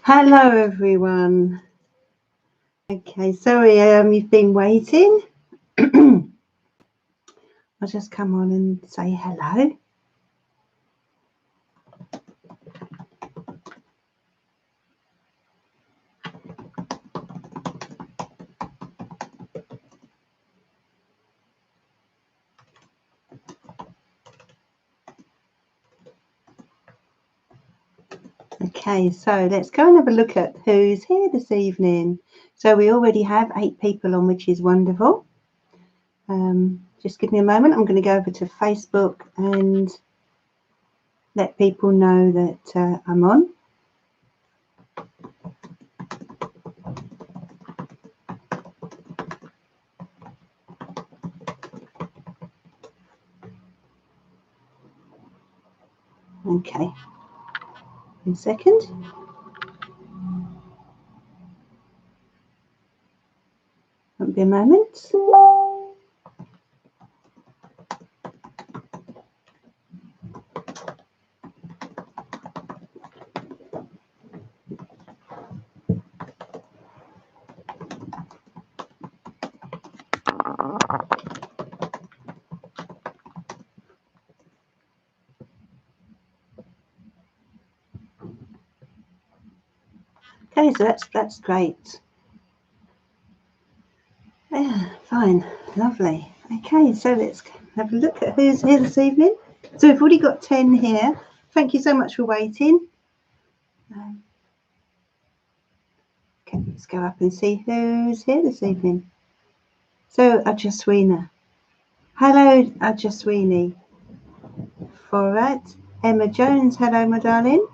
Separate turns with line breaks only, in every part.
Hello, everyone. Okay, sorry, you've been waiting. I'll just come on and say hello. Okay, so let's go and have a look at who's here this evening. So we already have 8 people on, which is wonderful. Just give me a moment. I'm going to go over to Facebook and let people know that I'm on. Okay, 1 second. Won't be a moment. Okay, so that's great. Yeah, fine, lovely. Okay, so let's have a look at who's here this evening. So we've already got 10 here. Thank you so much for waiting. Okay, let's go up and see who's here this evening. So Ajaswina. Hello, Ajaswini. Forat. Emma Jones. Hello, my darling.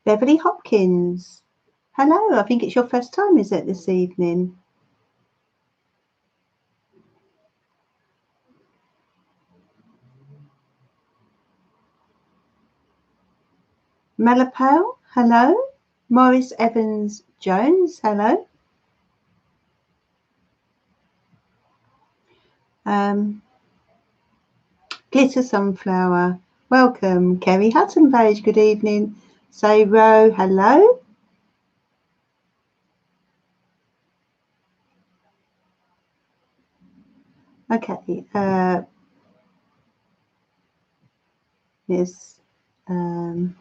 Beverly Hopkins. Hello, I think it's your first time, is it, this evening? Malapau, hello. Morris Evans Jones, hello. Glitter Sunflower, welcome. Kerry Hudson Page, good evening. Sayro, hello. Okay, yes. So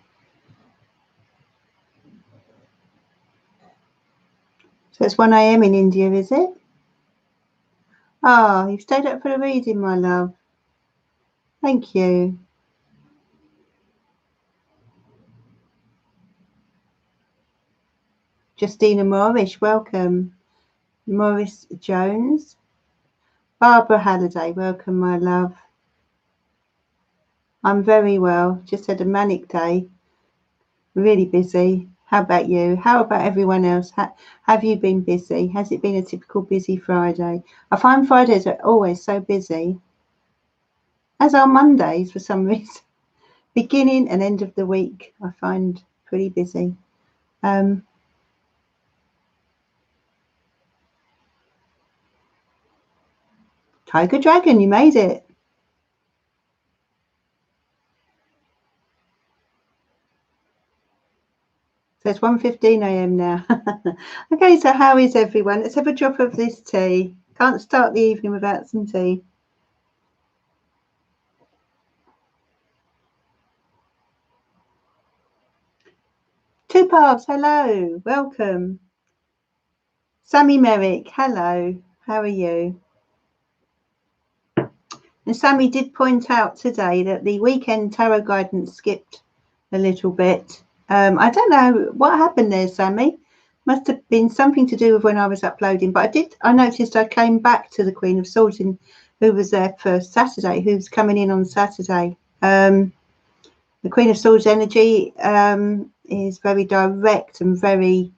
it's 1 a.m. in India, is it? Oh, you've stayed up for the reading, my love. Thank you. Justina Morris, welcome. Morris Jones. Barbara Halliday, welcome, my love. I'm very well. Just had a manic day. Really busy. How about you? How about everyone else? Have you been busy? Has it been a typical busy Friday? I find Fridays are always so busy, as are Mondays for some reason. Beginning and end of the week, I find pretty busy. Tiger Dragon, you made it. So it's 1:15 a.m. now. Okay, so how is everyone? Let's have a drop of this tea. Can't start the evening without some tea. Two Paths, hello, welcome. Sammy Merrick, hello, how are you? And Sammy did point out today that the weekend tarot guidance skipped a little bit. I don't know what happened there, Sammy. Must have been something to do with when I was uploading, but I noticed I came back to the Queen of Swords, who was there for Saturday, who's coming in on Saturday. The Queen of Swords energy is very direct and very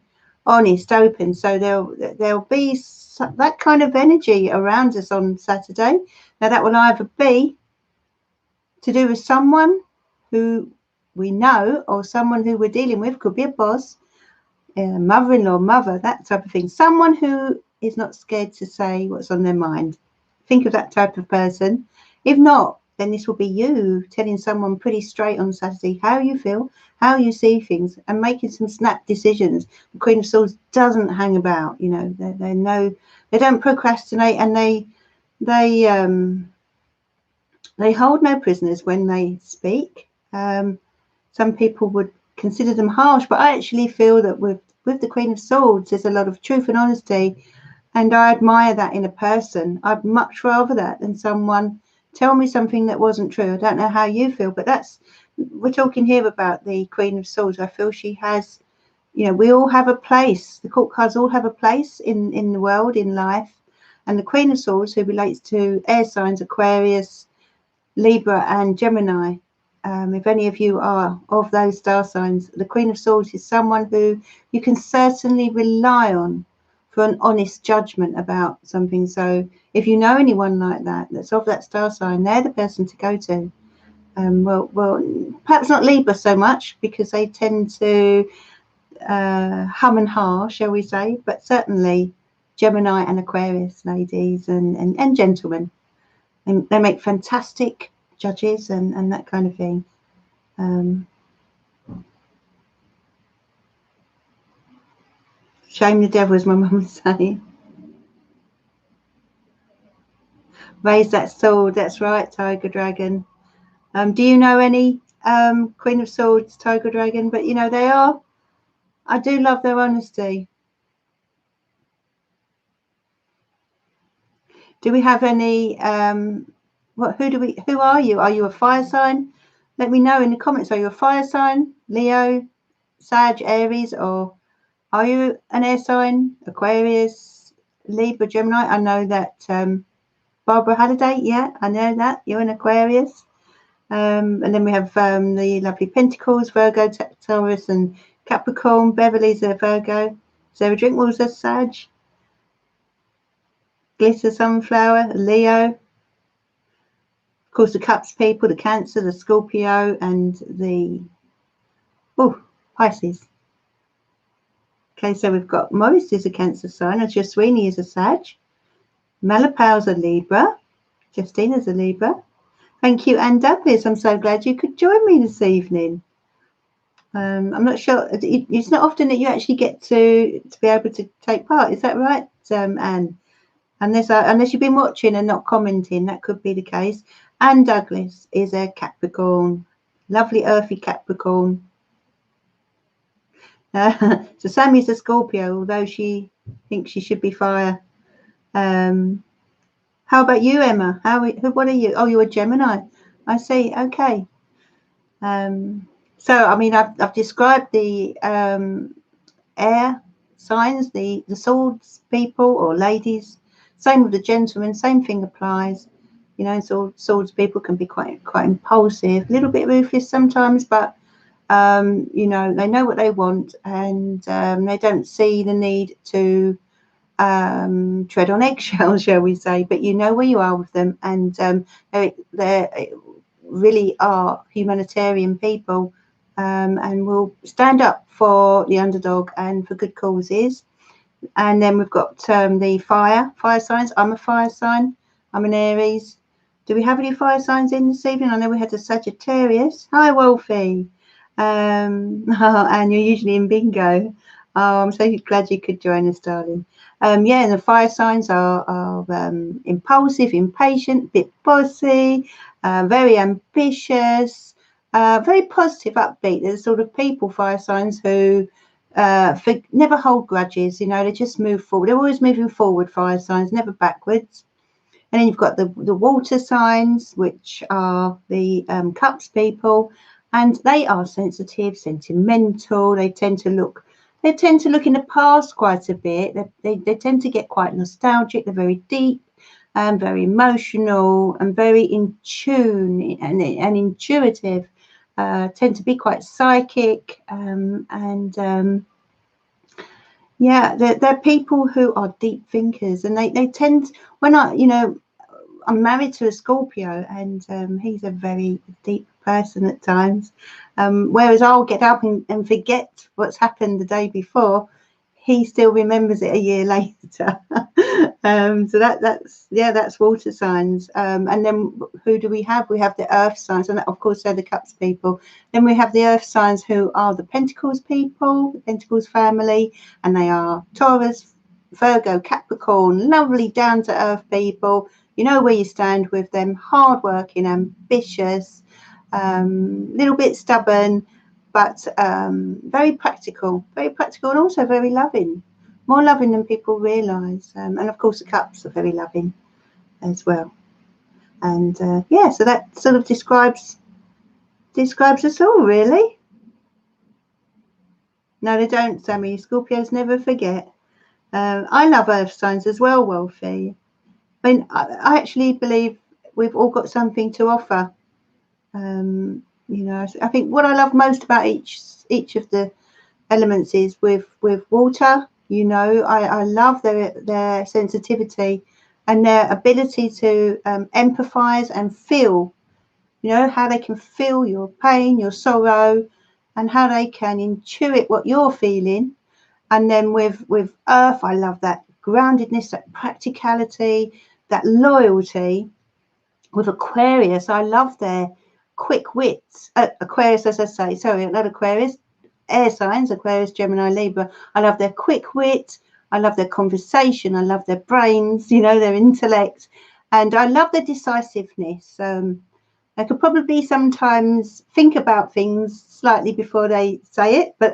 honest, open. So there'll be that kind of energy around us on Saturday. Now that will either be to do with someone who we know, or someone who we're dealing with, could be a boss, mother-in-law, mother, that type of thing. Someone who is not scared to say what's on their mind. Think of that type of person. If not, then this will be you telling someone pretty straight on Saturday how you feel, how you see things, and making some snap decisions. The Queen of Swords doesn't hang about, you know. They don't procrastinate, and they hold no prisoners when they speak. Some people would consider them harsh, but I actually feel that with the Queen of Swords, there's a lot of truth and honesty, and I admire that in a person. I'd much rather that than someone tell me something that wasn't true. I don't know how you feel, but we're talking here about the Queen of Swords. I feel she has, you know, we all have a place. The court cards all have a place in the world, in life, and the Queen of Swords, who relates to air signs, Aquarius, Libra and Gemini. If any of you are of those star signs, the Queen of Swords is someone who you can certainly rely on for an honest judgment about something. So if you know anyone like that, that's of that star sign, they're the person to go to. Well, perhaps not Libra so much, because they tend to hum and ha, shall we say, but certainly Gemini and Aquarius ladies and gentlemen. And they make fantastic judges and that kind of thing. Shame the devil, as my mum would say. Raise that sword. That's right, Tiger Dragon. Do you know any Queen of Swords, Tiger Dragon? But you know, I do love their honesty. Do we have any who are you? Are you a fire sign? Let me know in the comments. Are you a fire sign, Leo, Sag, Aries, or are you an air sign, Aquarius, Libra, Gemini? I know that Barbara had a date. Yeah, I know that. You're an Aquarius. And then we have the lovely Pentacles, Virgo, Taurus, and Capricorn. Beverly's a Virgo. Sarah Drinkwell's a Sag. Glitter Sunflower, Leo. Of course, the Cups people, the Cancer, the Scorpio, and the Pisces. Okay, so we've got Maurice is a Cancer sign, and Sweeney is a Sag. Malapau's a Libra. Justina's a Libra. Thank you, Anne Douglas. I'm so glad you could join me this evening. I'm not sure. It's not often that you actually get to be able to take part. Is that right, Anne? Unless you've been watching and not commenting, that could be the case. Anne Douglas is a Capricorn. Lovely earthy Capricorn. So Sammy's a Scorpio, although she thinks she should be fire. How about you, Emma? What are you? Oh, you're a Gemini. I see. Okay. So I mean, I've described the air signs, the swords people or ladies. Same with the gentlemen. Same thing applies. You know, swords people can be quite impulsive, a little bit ruthless sometimes, but you know, they know what they want, and they don't see the need to tread on eggshells, shall we say. But you know where you are with them, and they really are humanitarian people, and will stand up for the underdog and for good causes. And then we've got the fire signs. I'm a fire sign. I'm an Aries. Do we have any fire signs in this evening? I know we had a Sagittarius. Hi, Wolfie. And you're usually in bingo. Oh, I'm so glad you could join us, darling. Yeah, and the fire signs are impulsive, impatient, bit bossy, very ambitious, very positive, upbeat. They're the sort of people, fire signs, who never hold grudges. You know, they just move forward. They're always moving forward, fire signs, never backwards. And then you've got the water signs, which are the cups people, and they are sensitive, sentimental. They tend to look in the past quite a bit. They tend to get quite nostalgic. They're very deep, very emotional, and very in tune and intuitive. Tend to be quite psychic, yeah, they're people who are deep thinkers, and they tend, when I'm married to a Scorpio, and he's a very deep person at times. Whereas I'll get up and forget what's happened the day before, he still remembers it a year later. So that's water signs. And then who do we have? We have the earth signs, and of course they're the cups people. Then we have the earth signs, who are the Pentacles people, the Pentacles family, and they are Taurus, Virgo, Capricorn, lovely down to earth people. You know where you stand with them, hardworking, ambitious, little bit stubborn, but very practical, and also very loving, more loving than people realise. And of course the cups are very loving as well. And yeah, so that sort of describes us all, really. No, they don't, Sammy. Scorpios never forget. I love earth signs as well, Wolfie. I mean, I actually believe we've all got something to offer. You know, I think what I love most about each of the elements is with water. You know, I love their sensitivity and their ability to empathize and feel. You know, how they can feel your pain, your sorrow, and how they can intuit what you're feeling. And then with earth, I love that groundedness, that practicality, that loyalty. With Aquarius, I love their quick wits. Aquarius, as I say, sorry, not Aquarius, air signs, Aquarius, Gemini, Libra. I love their quick wit. I love their conversation. I love their brains, you know, their intellect. And I love their decisiveness. They could probably sometimes think about things slightly before they say it. But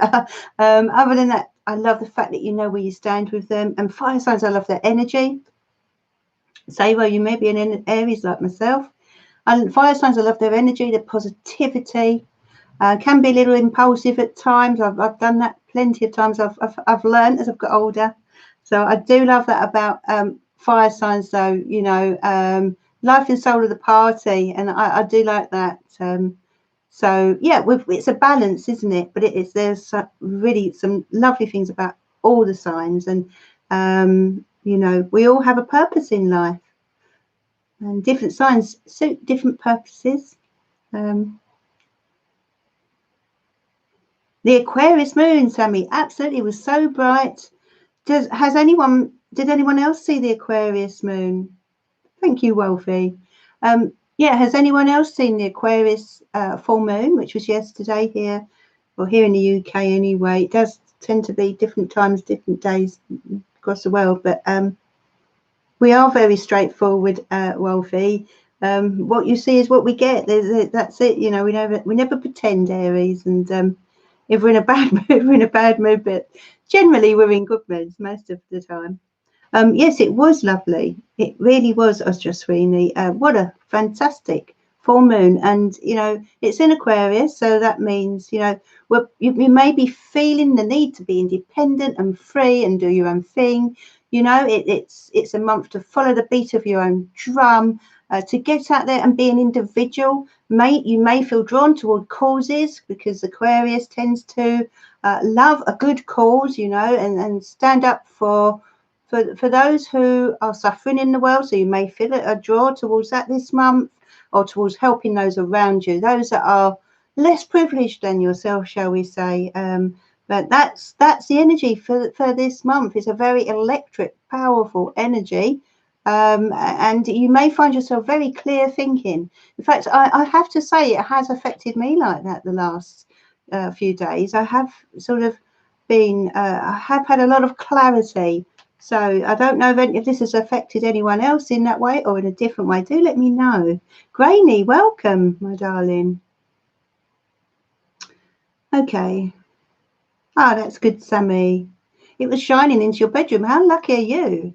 other than that, I love the fact that you know where you stand with them. And fire signs, I love their energy. Say, well, you may be an Aries like myself. And fire signs, I love their energy, their positivity. Can be a little impulsive at times. I've done that plenty of times. I've learned as I've got older. So I do love that about fire signs, though. You know, life and soul of the party, and I do like that. So yeah, it's a balance, isn't it? But there's really some lovely things about all the signs, and you know, we all have a purpose in life, and different signs suit different purposes. The Aquarius moon, Sammy, absolutely, was so bright. Did anyone else see the Aquarius moon? Thank you, Wolfie. Yeah, has anyone else seen the Aquarius full moon, which was yesterday here, or here in the UK anyway? It does tend to be different times, different days across the world, but we are very straightforward, Wolfie. What you see is what we get. That's it. You know, we never pretend, Aries, and if we're in a bad mood, we're in a bad mood, but generally we're in good moods most of the time. Yes, it was lovely. It really was, Sweeney. What a fantastic full moon. And, you know, it's in Aquarius, so that means, you know, you may be feeling the need to be independent and free and do your own thing. You know, it's a month to follow the beat of your own drum, to get out there and be an individual. You may feel drawn toward causes, because Aquarius tends to love a good cause, you know, and stand up for those who are suffering in the world. So you may feel a draw towards that this month, or towards helping those around you, those that are less privileged than yourself, shall we say. But that's the energy for this month. It's a very electric, powerful energy. And you may find yourself very clear thinking. In fact, I have to say, it has affected me like that the last few days. I have sort of been, I have had a lot of clarity. So I don't know if this has affected anyone else in that way or in a different way. Do let me know. Grainy, welcome, my darling. Okay. Oh, that's good, Sammy. It was shining into your bedroom. How lucky are you?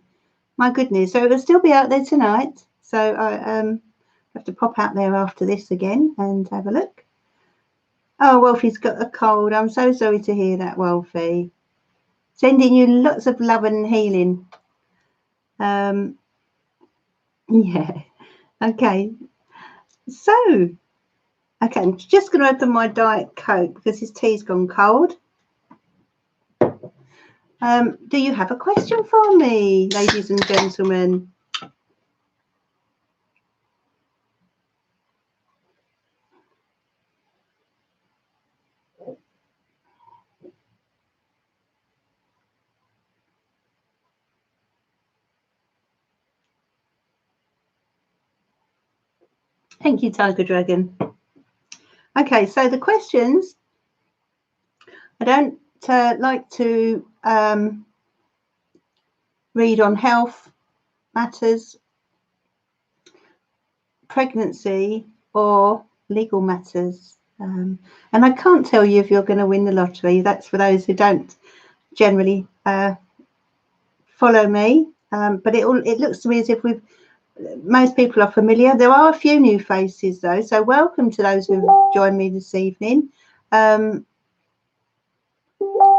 My goodness. So it will still be out there tonight. So I have to pop out there after this again and have a look. Oh, Wolfie's got a cold. I'm so sorry to hear that, Wolfie. Sending you lots of love and healing. Yeah. Okay. So, okay, I'm just going to open my Diet Coke because his tea's gone cold. Do you have a question for me, ladies and gentlemen? Thank you, Tiger Dragon. Okay, so the questions, I don't like to read on health matters, pregnancy, or legal matters. And I can't tell you if you're going to win the lottery. That's for those who don't generally follow me. But it looks to me as if most people are familiar. There are a few new faces though, so welcome to those who've joined me this evening. If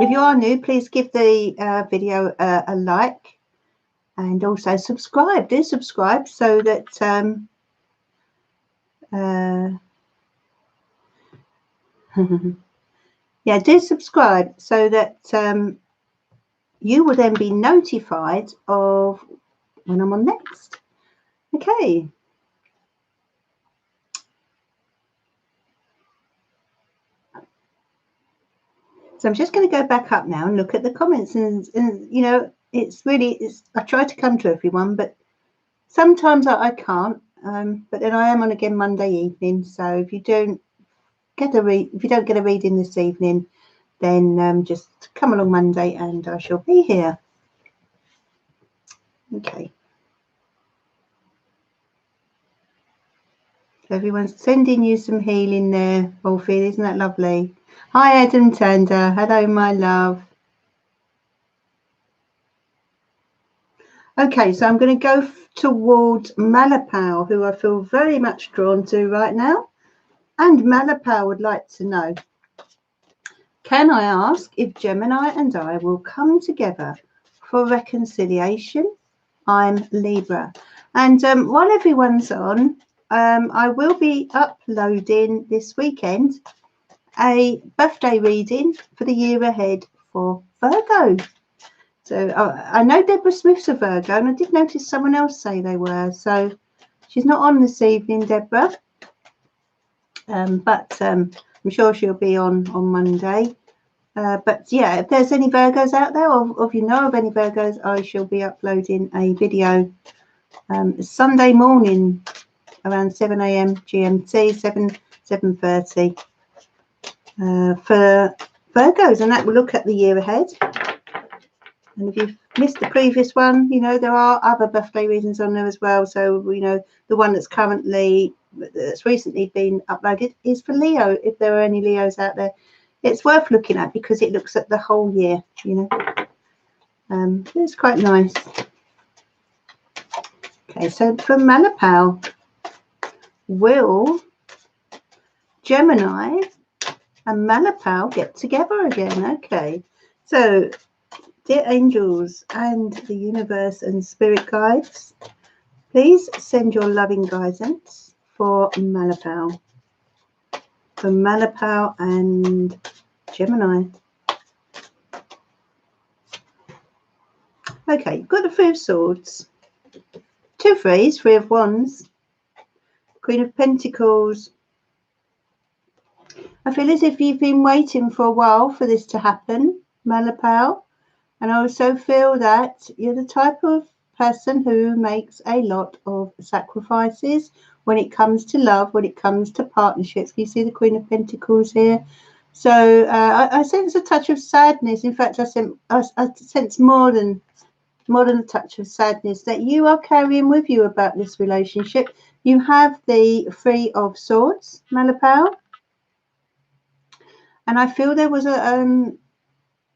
you are new, please give the video a like and also subscribe. Do subscribe so that yeah, do subscribe so that you will then be notified of when I'm on next. Okay. So I'm just going to go back up now and look at the comments, and you know, I try to come to everyone, but sometimes I can't. But then I am on again Monday evening. So if you don't get a reading this evening, then just come along Monday and I shall be here. Okay. So everyone's sending you some healing there, Wolfie. Isn't that lovely? Hi, Adam Tanda. Hello, my love. Okay, so I'm going to go towards Malapau, who I feel very much drawn to right now. And Malapau would like to know, can I ask if Gemini and I will come together for reconciliation? I'm Libra. And while everyone's on, I will be uploading this weekend a birthday reading for the year ahead for Virgo. So I know Deborah Smith's a Virgo, and I did notice someone else say they were. So she's not on this evening, Deborah, but I'm sure she'll be on Monday. But yeah, if there's any Virgos out there, or if you know of any Virgos, I shall be uploading a video Sunday morning around 7 a.m. GMT, 7:30 for Virgos, and that will look at the year ahead. And if you've missed the previous one, you know, there are other birthday readings on there as well. So, you know, the one that's recently been uploaded is for Leo. If there are any Leos out there, it's worth looking at because it looks at the whole year, you know. It's quite nice. Okay, so for Malapau, will Gemini and Malapau get together again? Okay, so dear angels and the universe and spirit guides, please send your loving guidance for Malapau. For Malapau and Gemini. Okay, you've got the Three of Swords, two threes, Three of Wands, Queen of Pentacles. I feel as if you've been waiting for a while for this to happen, Malapau. And I also feel that you're the type of person who makes a lot of sacrifices when it comes to love, when it comes to partnerships. You see the Queen of Pentacles here. So I sense a touch of sadness. In fact, I sense more than a touch of sadness that you are carrying with you about this relationship. You have the Three of Swords, Malapau. And I feel there was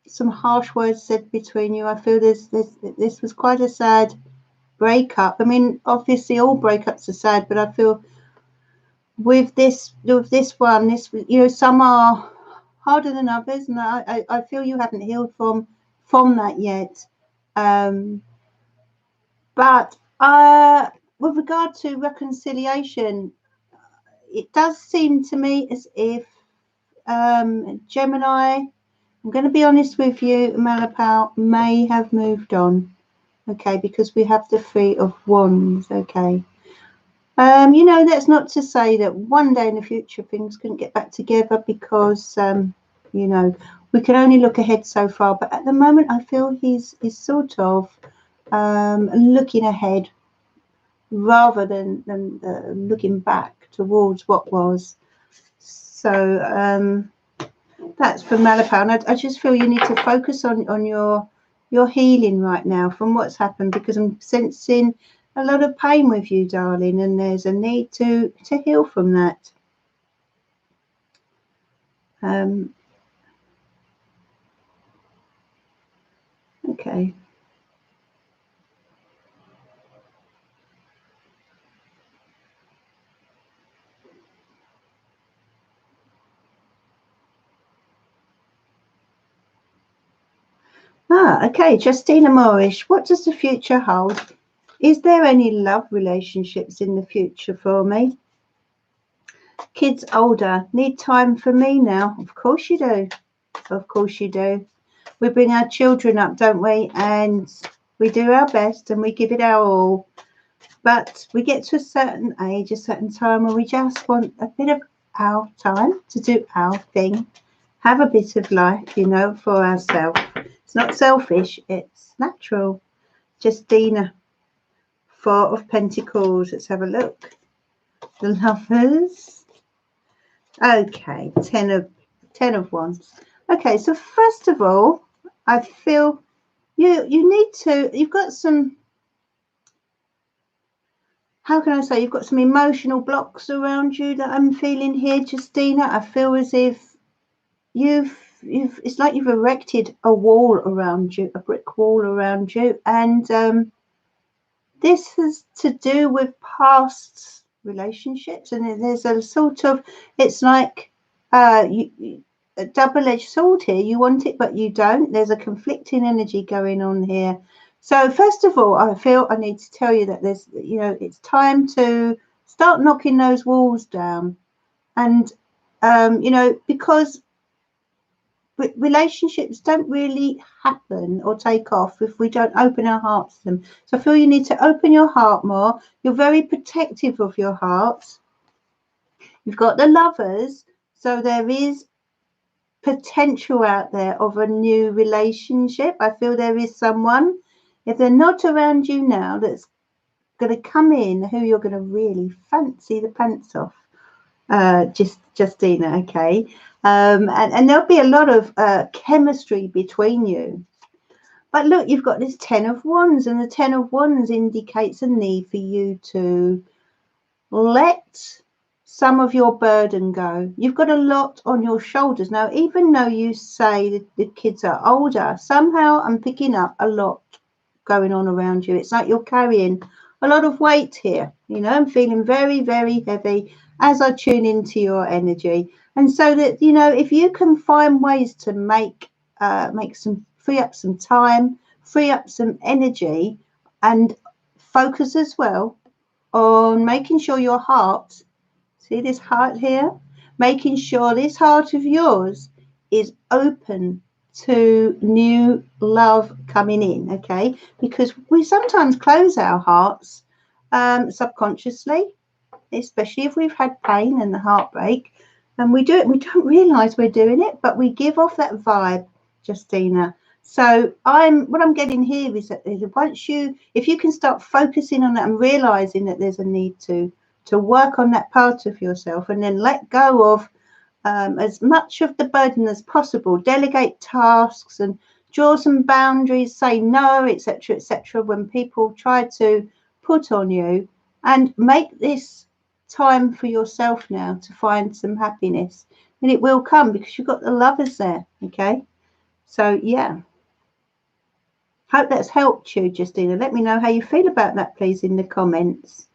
some harsh words said between you. I feel this was quite a sad breakup. I mean, obviously all breakups are sad, but I feel with this one, you know, some are harder than others, and I feel you haven't healed from that yet. But with regard to reconciliation, it does seem to me as if Gemini, I'm going to be honest with you, Malapau may have moved on, okay, because we have the Three of Wands, okay. You know, that's not to say that one day in the future things couldn't get back together because, you know, we can only look ahead so far. But at the moment, I feel he's sort of looking ahead rather than looking back towards what was. So that's from Malapau. And I just feel you need to focus on your healing right now from what's happened, because I'm sensing a lot of pain with you, darling, and there's a need to heal from that. Okay. Okay, Justina Moorish, what does the future hold? Is there any love relationships in the future for me? Kids older, need time for me now. Of course you do. Of course you do. We bring our children up, don't we? And we do our best and we give it our all. But we get to a certain age, a certain time, where we just want a bit of our time to do our thing. Have a bit of life, you know, for ourselves. It's not selfish, it's natural. Justina, Four of Pentacles. Let's have a look. The Lovers. Okay, Ten of Wands. Okay, so first of all, I feel you need to, you've got some, how can I say, you've got some emotional blocks around you that I'm feeling here, Justina. I feel as if you've it's like you've erected a wall around you, a brick wall around you, and this has to do with past relationships, and there's a sort of, it's like a double-edged sword here. You want it but you don't. There's a conflicting energy going on here. So first of all, I feel I need to tell you that there's, you know, it's time to start knocking those walls down. And you know, because relationships don't really happen or take off if we don't open our hearts to them. So I feel you need to open your heart more. You're very protective of your heart. You've got the Lovers, so there is potential out there of a new relationship. I feel there is someone, if they're not around you now, that's going to come in who you're going to really fancy the pants off. Justina, okay. And there'll be a lot of chemistry between you. But look, you've got this Ten of Wands, and the Ten of Wands indicates a need for you to let some of your burden go. You've got a lot on your shoulders. Now, even though you say that the kids are older, somehow I'm picking up a lot going on around you. It's like you're carrying a lot of weight here. You know, I'm feeling very, very heavy as I tune into your energy. And so that, you know, if you can find ways to make free up some time, free up some energy, and focus as well on making sure your heart, see this heart here, making sure this heart of yours is open to new love coming in, okay? Because we sometimes close our hearts subconsciously, especially if we've had pain and the heartbreak, and we do it, we don't realize we're doing it, but we give off that vibe, Justina. So what I'm getting here is that once if you can start focusing on that and realizing that there's a need to work on that part of yourself, and then let go of as much of the burden as possible, delegate tasks and draw some boundaries, say no, etc., when people try to put on you, and make this time for yourself now to find some happiness. And it will come because you've got the Lovers there, okay? So yeah, hope that's helped you, Justina. Let me know how you feel about that, please, in the comments.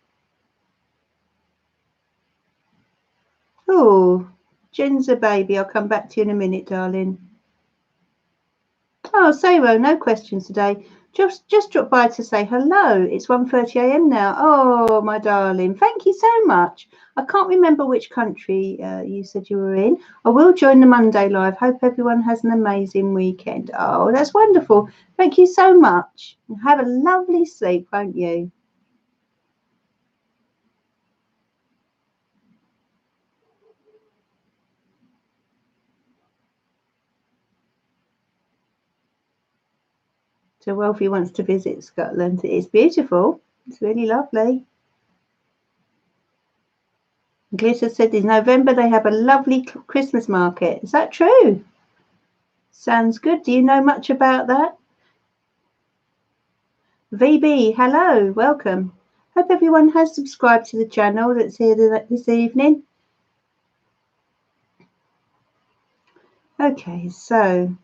Oh, Jen's a baby. I'll come back to you in a minute, darling. Oh, Sayro, no questions today. Just dropped by to say hello. It's 1:30 a.m. now. Oh, my darling. Thank you so much. I can't remember which country you said you were in. I will join the Monday live. Hope everyone has an amazing weekend. Oh, that's wonderful. Thank you so much. Have a lovely sleep, won't you? So Wealthy wants to visit Scotland. It's beautiful. It's really lovely. Glitter said in November they have a lovely Christmas market. Is that true? Sounds good. Do you know much about that? VB, hello, welcome. Hope everyone has subscribed to the channel that's here this evening. Okay, so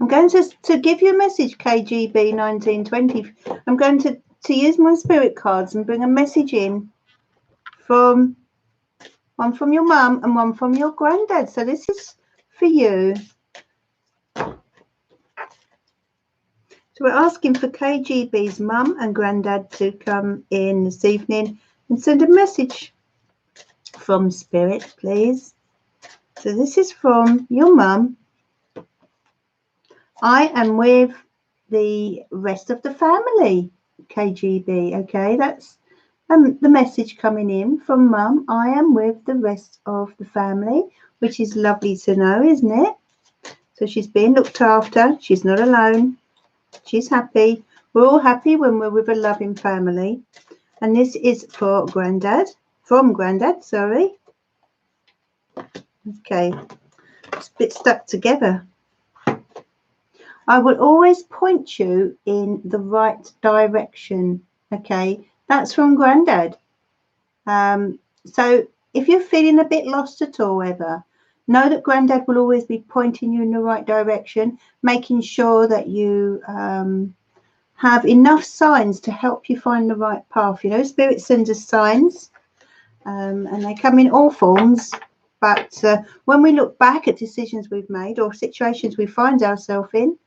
I'm going to give you a message, KGB 1920. I'm going to use my spirit cards and bring a message in from one from your mum and one from your granddad. So this is for you. So we're asking for KGB's mum and granddad to come in this evening and send a message from spirit, please. So this is from your mum. I am with the rest of the family, KGB. Okay, that's the message coming in from mum. I am with the rest of the family, which is lovely to know, isn't it? So she's being looked after. She's not alone. She's happy. We're all happy when we're with a loving family. And this is for granddad, from granddad, sorry. Okay, it's a bit stuck together. I will always point you in the right direction. Okay, that's from granddad. So if you're feeling a bit lost at all ever, know that granddad will always be pointing you in the right direction, making sure that you have enough signs to help you find the right path. You know, spirit sends us signs, and they come in all forms. But when we look back at decisions we've made or situations we find ourselves in,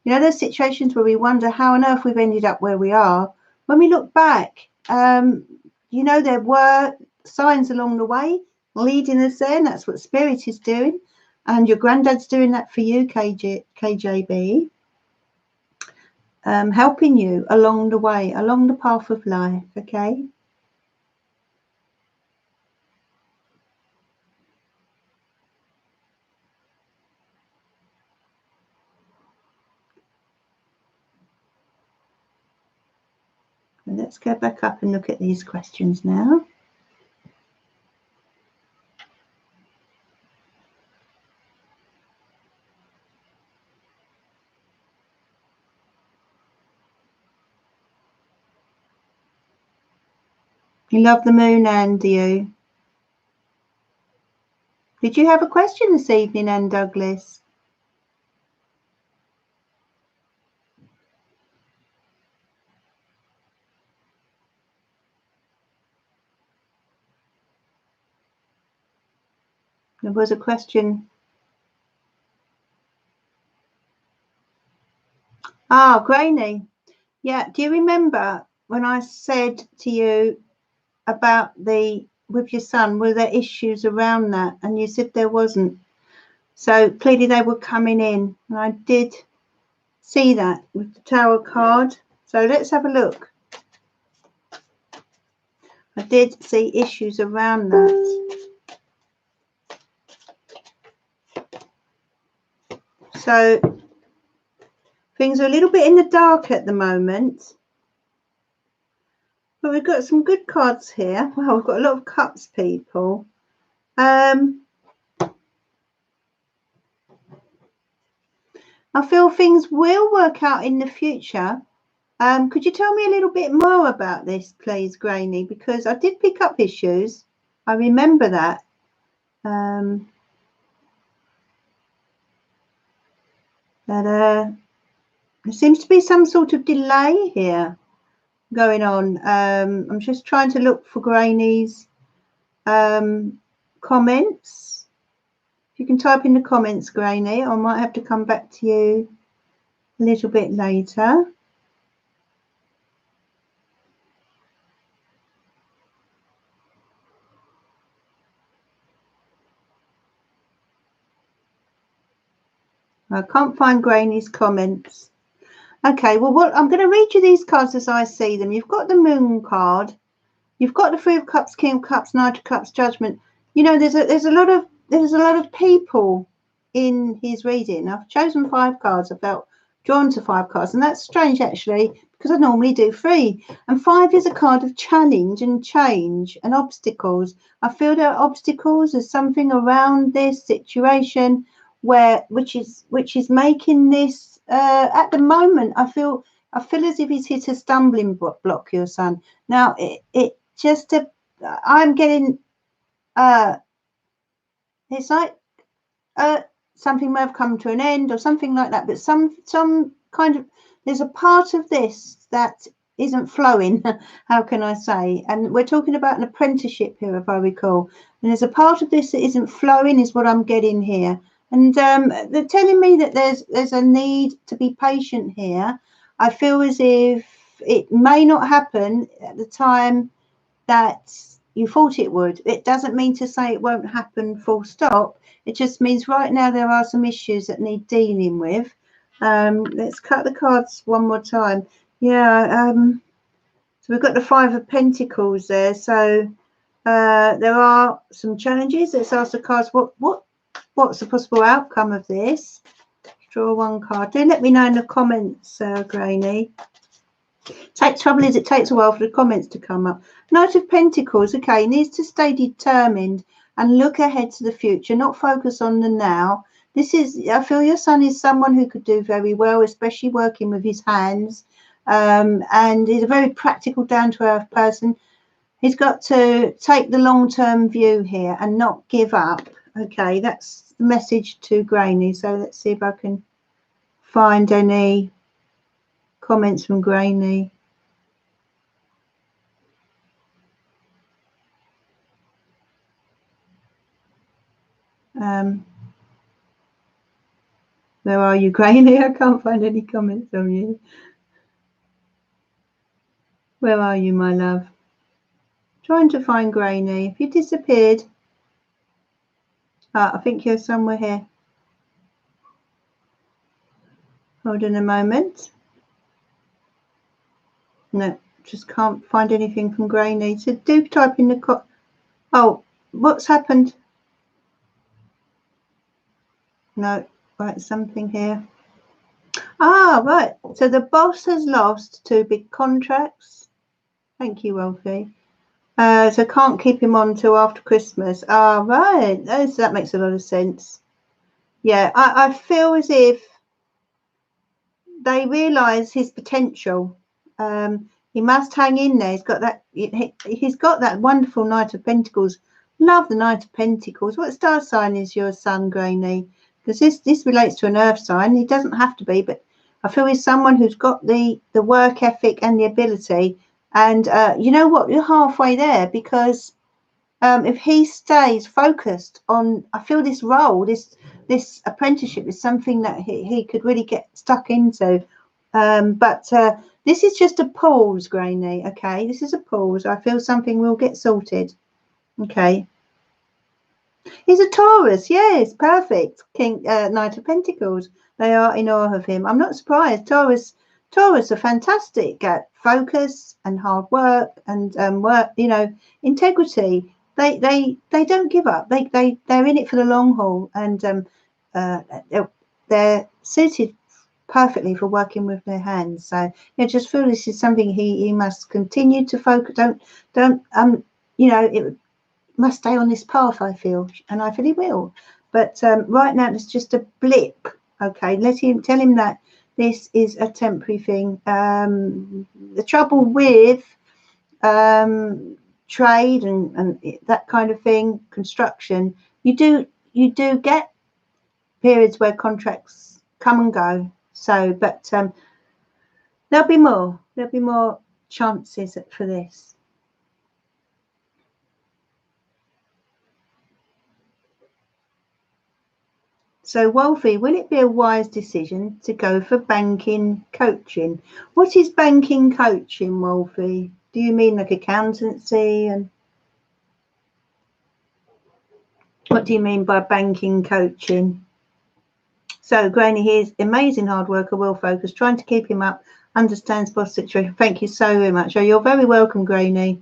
you know, those situations where we wonder how on earth we've ended up where we are, when we look back, you know, there were signs along the way leading us there, and that's what spirit is doing. And your granddad's doing that for you, KJB. Helping you along the way, along the path of life, okay? And let's go back up and look at these questions now. You love the moon, Anne, do you? Did you have a question this evening, Anne Douglas? There was a question. Ah, Granny. Yeah, do you remember when I said to you about with your son, were there issues around that? And you said there wasn't. So clearly they were coming in, and I did see that with the Tower card. So let's have a look. I did see issues around that. So things are a little bit in the dark at the moment. But we've got some good cards here. Wow, we've got a lot of cups, people. I feel things will work out in the future. Could you tell me a little bit more about this, please, Granny? Because I did pick up issues. I remember that. There seems to be some sort of delay here going on. I'm just trying to look for Granny's comments. If you can type in the comments, Granny, I might have to come back to you a little bit later. I can't find Granny's comments. Okay, well, what I'm going to read you these cards as I see them. You've got the Moon card. You've got the Three of Cups, King of Cups, Knight of Cups, Judgment. You know, there's a lot of people in his reading. I've chosen 5 cards. I felt drawn to 5 cards, and that's strange actually, because I normally do 3. And 5 is a card of challenge and change and obstacles. I feel there are obstacles. There's something around this situation which is making this at the moment. I feel as if he's hit a stumbling block, your son. Now it just I'm getting it's like something may have come to an end or something like that, but some kind of, there's a part of this that isn't flowing. How can I say? And we're talking about an apprenticeship here, if I recall, and there's a part of this that isn't flowing, is what I'm getting here. And they're telling me that there's a need to be patient here. I feel as if it may not happen at the time that you thought it would. It doesn't mean to say it won't happen full stop. It just means right now there are some issues that need dealing with. Let's cut the cards one more time. Yeah, so we've got the 5 of Pentacles there. So there are some challenges. Let's ask the cards what's the possible outcome of this. Draw 1 card. Do let me know in the comments, Granny. Trouble is, it takes a while for the comments to come up. Knight of Pentacles, okay, needs to stay determined and look ahead to the future, not focus on the now. This is, I feel your son is someone who could do very well, especially working with his hands, and he's a very practical, down-to-earth person. He's got to take the long-term view here and not give up. Okay, that's the message to Granny. So let's see if I can find any comments from Granny. Where are you, Granny? I can't find any comments from you. Where are you, my love? Trying to find Granny. Have you disappeared? I think you're somewhere here. Hold on a moment. No, just can't find anything from Granny. So do type in the oh, what's happened? No, right, something here. Ah, right. So the boss has lost 2 big contracts. Thank you, Wolfie. So can't keep him on till after Christmas. Ah, right. So that makes a lot of sense. Yeah, I feel as if they realise his potential. He must hang in there. He's got that. He's got that wonderful Knight of Pentacles. Love the Knight of Pentacles. What star sign is your son, Granny? Because this relates to an earth sign. He doesn't have to be, but I feel he's someone who's got the work ethic and the ability. And you know what? You're halfway there, because if he stays focused on, I feel this role, this apprenticeship is something that he could really get stuck into. But this is just a pause, Granny. Okay, this is a pause. I feel something will get sorted. Okay. He's a Taurus. Yes, perfect. Knight of Pentacles. They are in awe of him. I'm not surprised. Taurus are fantastic at focus and hard work and work. You know, integrity. They don't give up. They're in it for the long haul, and they're suited perfectly for working with their hands. So just feel this is something he must continue to focus. Don't it must stay on this path, I feel, and I feel he will. But right now it's just a blip. Okay, tell him that this is a temporary thing. The trouble with trade and that kind of thing, construction, you do get periods where contracts come and go. So, but there'll be more chances for this. So, Wolfie, will it be a wise decision to go for banking coaching? What is banking coaching, Wolfie? Do you mean like accountancy? And what do you mean by banking coaching? So, Granny, he's amazing hard worker, well focused, trying to keep him up, understands boss situation. Thank you so very much. Oh, you're very welcome, Granny.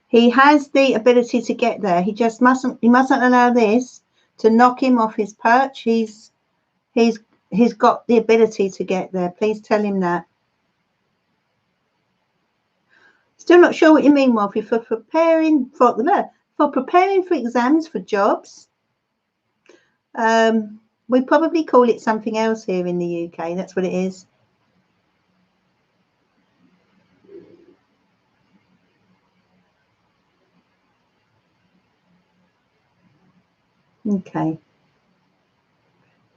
He has the ability to get there. He just mustn't allow this to knock him off his perch. He's got the ability to get there. Please tell him that. Still not sure what you mean, Wolfie. For preparing for exams for jobs. We probably call it something else here in the UK. That's what it is. Okay.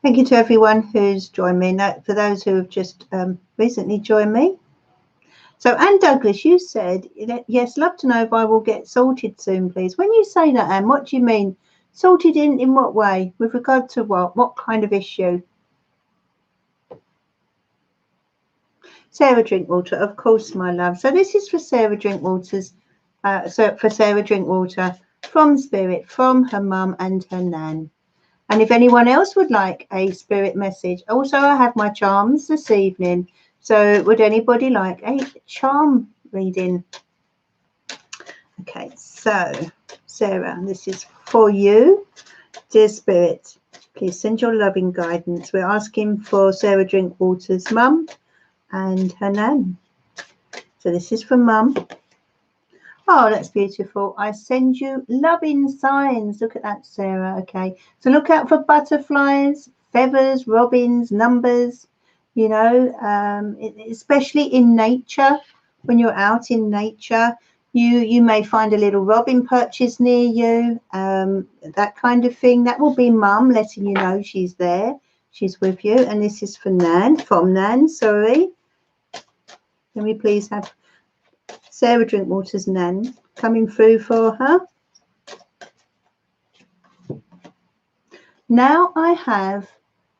Thank you to everyone who's joined me. Now, for those who have just recently joined me. So, Anne Douglas, you said, yes, love to know if I will get sorted soon, please. When you say that, Anne, what do you mean? Sorted in what way? With regard to what? What kind of issue? Sarah Drinkwater, of course, my love. So this is for Sarah Drinkwater's, for Sarah Drinkwater from Spirit, from her mum and her nan. And if anyone else would like a spirit message, also I have my charms this evening. So would anybody like a charm reading? Okay, so Sarah, this is for you. Dear Spirit, please send your loving guidance. We're asking for Sarah Drinkwater's mum and her nan. So this is for mum. Oh, that's beautiful. I send you loving signs. Look at that, Sarah. Okay, so look out for butterflies, feathers, robins, numbers, you know, especially in nature. When you're out in nature, you may find a little robin perches near you, that kind of thing. That will be mum letting you know she's there, she's with you. And this is for nan, from nan, sorry. Can we please have Sarah Drinkwater's nan coming through for her? Now I have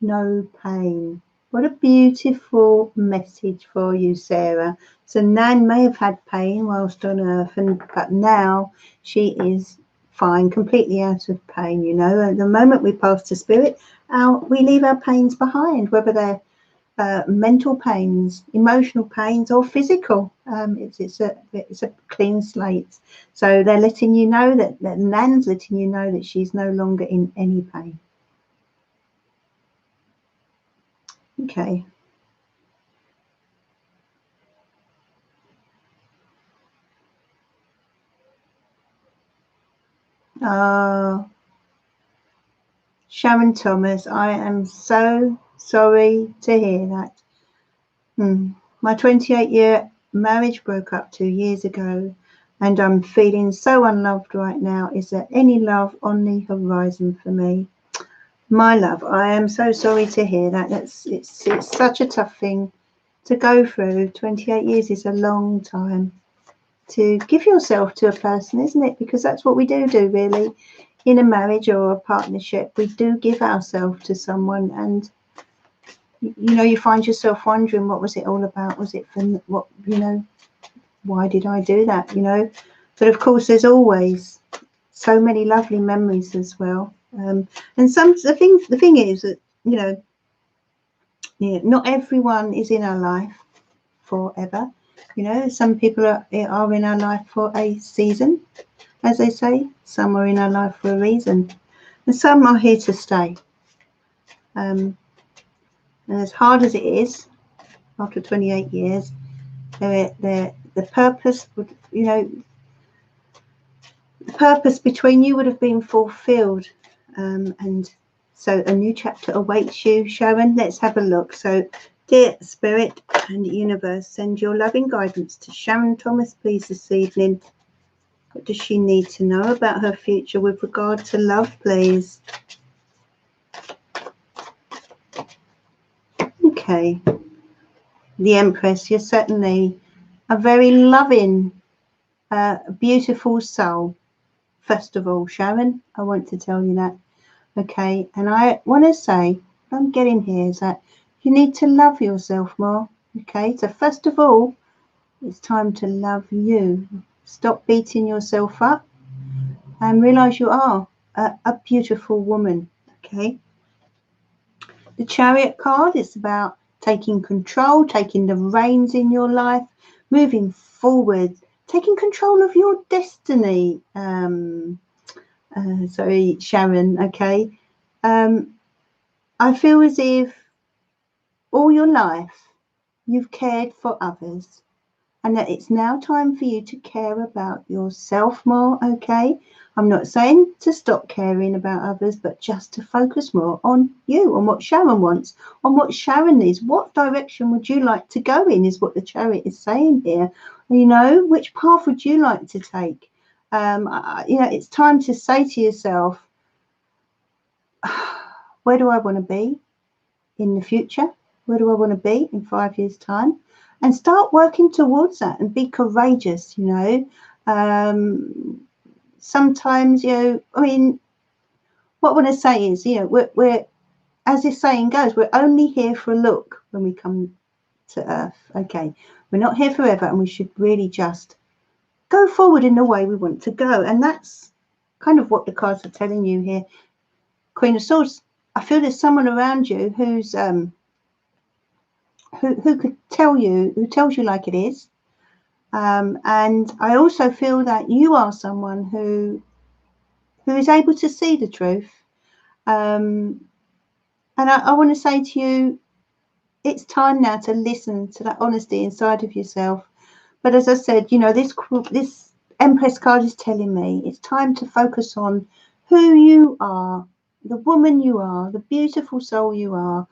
no pain. What a beautiful message for you, Sarah. So nan may have had pain whilst on earth, but now she is fine, completely out of pain. You know, at the moment we pass to spirit, we leave our pains behind, whether they're mental pains, emotional pains, or physical. It's a clean slate. So they're letting you know that nan's letting you know that she's no longer in any pain. Okay. Sharon Thomas, I am so sorry to hear that. My 28-year marriage broke up 2 years ago, and I'm feeling so unloved right now. Is there any love on the horizon for me? My love, I am so sorry to hear that. It's such a tough thing to go through. 28 years is a long time to give yourself to a person, isn't it? Because that's what we do really. In a marriage or a partnership, we do give ourselves to someone, and you know, you find yourself wondering, what was it all about? Was it for what, you know, why did I do that, you know? But of course there's always so many lovely memories as well. And the thing is that, you know, not everyone is in our life forever. You know, some people are in our life for a season, as they say. Some are in our life for a reason, and some are here to stay. And as hard as it is, after 28 years, the purpose would, you know, the purpose between you would have been fulfilled, and so a new chapter awaits you, Sharon. Let's have a look. So, dear Spirit and Universe, send your loving guidance to Sharon Thomas, please, this evening. What does she need to know about her future with regard to love, please? Okay. The Empress, you're certainly a very loving, beautiful soul. First of all, Sharon, I want to tell you that. Okay, and I want to say, what I'm getting here is that you need to love yourself more. Okay, so first of all, it's time to love you. Stop beating yourself up and realize you are a beautiful woman. Okay, the Chariot card is about taking control, taking the reins in your life, moving forward, taking control of your destiny. Sorry, Sharon. Okay, I feel as if all your life you've cared for others, and that it's now time for you to care about yourself more, okay? I'm not saying to stop caring about others, but just to focus more on you, on what Sharon wants, on what Sharon needs. What direction would you like to go in is what the chariot is saying here. You know, which path would you like to take? You know, it's time to say to yourself, where do I want to be in the future? Where do I want to be in 5 years' time? And start working towards that and be courageous, you know. Sometimes, you know, I mean, what I want to say is, you know, we're as this saying goes, we're only here for a look when we come to Earth, okay? We're not here forever, and we should really just go forward in the way we want to go. And that's kind of what the cards are telling you here. Queen of Swords, I feel there's someone around you who's who could tell you, who tells you like it is. And I also feel that you are someone who is able to see the truth. And I want to say to you, it's time now to listen to that honesty inside of yourself. But as I said, you know, this Empress card is telling me it's time to focus on who you are, the woman you are, the beautiful soul you are,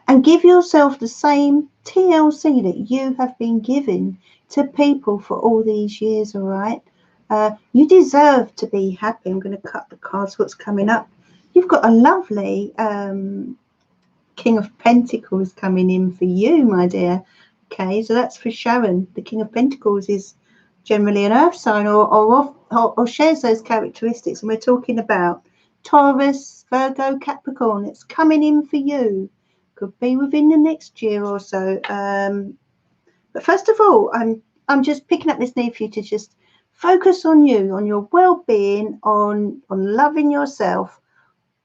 and give yourself the same TLC that you have been giving to people for all these years, all right? You deserve to be happy. I'm going to cut the cards, what's coming up. You've got a lovely King of Pentacles coming in for you, my dear. Okay, so that's for Sharon. The King of Pentacles is generally an earth sign or shares those characteristics. And we're talking about Taurus, Virgo, Capricorn. It's coming in for you. Could be within the next year or so. But first of all, I'm just picking up this need for you to just focus on you, on your well-being, on loving yourself,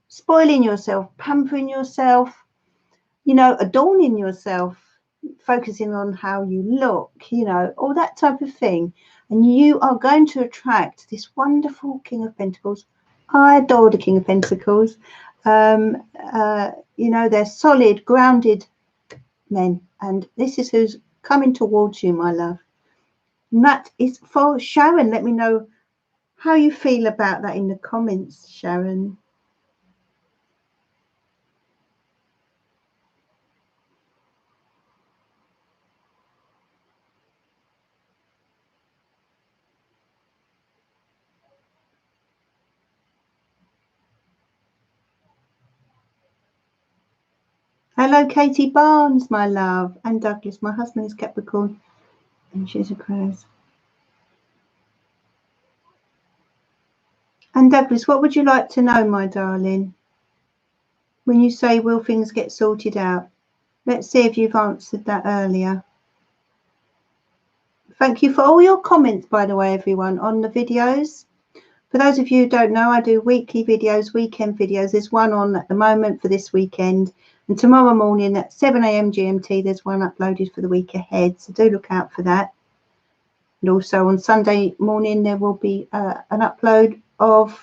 spoiling yourself, pampering yourself, you know, adorning yourself, focusing on how you look, you know, all that type of thing. And you are going to attract this wonderful King of Pentacles. I adore the King of Pentacles. You know, they're solid, grounded men. And this is who's coming towards you, my love. And that is for Sharon. Let me know how you feel about that in the comments, Sharon. Hello, Katie Barnes, my love. And Douglas, my husband is Capricorn. And she's Aquarius. And Douglas, what would you like to know, my darling? When you say, will things get sorted out? Let's see if you've answered that earlier. Thank you for all your comments, by the way, everyone, on the videos. For those of you who don't know, I do weekly videos, weekend videos. There's one on at the moment for this weekend. And tomorrow morning at 7 a.m. GMT, there's one uploaded for the week ahead. So do look out for that. And also on Sunday morning, there will be an upload of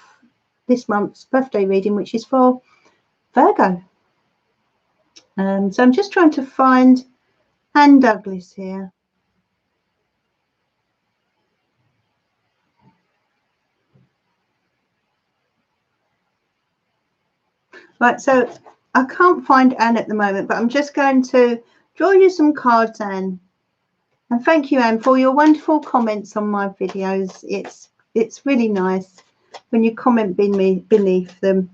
this month's birthday reading, which is for Virgo. So I'm just trying to find Anne Douglas here. Right, so I can't find Anne at the moment, but I'm just going to draw you some cards, Anne. And thank you, Anne, for your wonderful comments on my videos. It's really nice when you comment beneath them.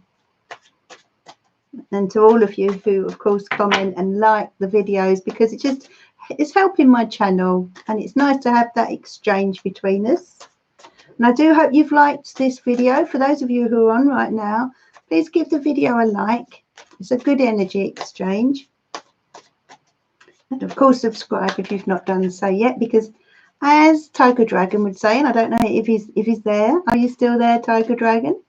And to all of you who, of course, comment and like the videos, because it's helping my channel, and it's nice to have that exchange between us. And I do hope you've liked this video. For those of you who are on right now, please give the video a like. It's a good energy exchange. And of course, subscribe if you've not done so yet, because as Tiger Dragon would say, and I don't know if he's there. Are you still there, Tiger Dragon?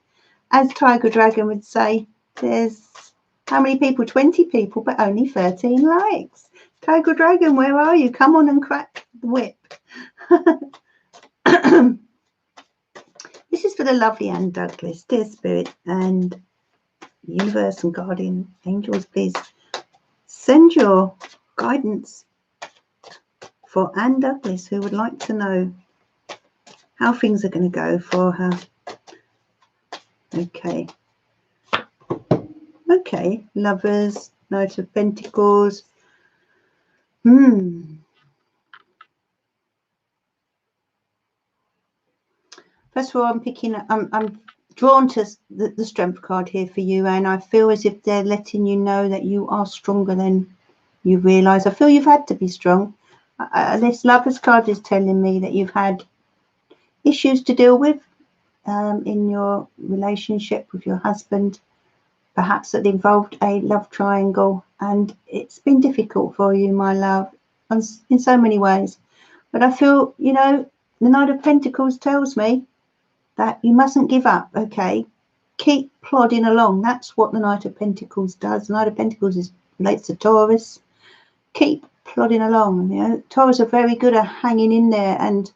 As Tiger Dragon would say, there's how many people? 20 people, but only 13 likes. Tiger Dragon, where are you? Come on and crack the whip. This is for the lovely Anne Douglas, dear spirit, and universe and guardian angels, please send your guidance for Anne Douglas, who would like to know how things are going to go for her. Okay. Okay, Lovers, Knight of Pentacles. First of all, I'm drawn to the Strength card here for you, and I feel as if they're letting you know that you are stronger than you realise. I feel you've had to be strong. This Lovers card is telling me that you've had issues to deal with in your relationship with your husband, perhaps that involved a love triangle, and it's been difficult for you, my love, in so many ways. But I feel, you know, the Knight of Pentacles tells me that you mustn't give up, okay? Keep plodding along. That's what the Knight of Pentacles does. The Knight of Pentacles relates to Taurus. Keep plodding along. You know, Taurus are very good at hanging in there and,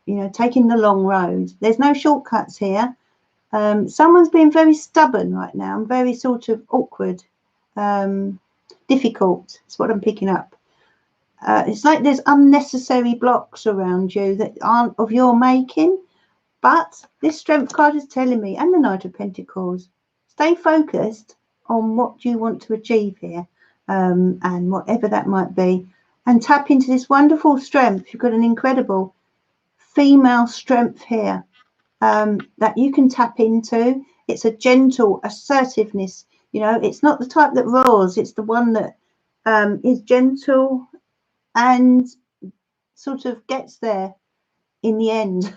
you know, taking the long road. There's no shortcuts here. Someone's being very stubborn right now and very sort of awkward, difficult. That's what I'm picking up. It's like there's unnecessary blocks around you that aren't of your making. But this Strength card is telling me, and the Knight of Pentacles, stay focused on what you want to achieve here, and whatever that might be, and tap into this wonderful strength. You've got an incredible female strength here that you can tap into. It's a gentle assertiveness. You know, it's not the type that roars. It's the one that is gentle and sort of gets there in the end.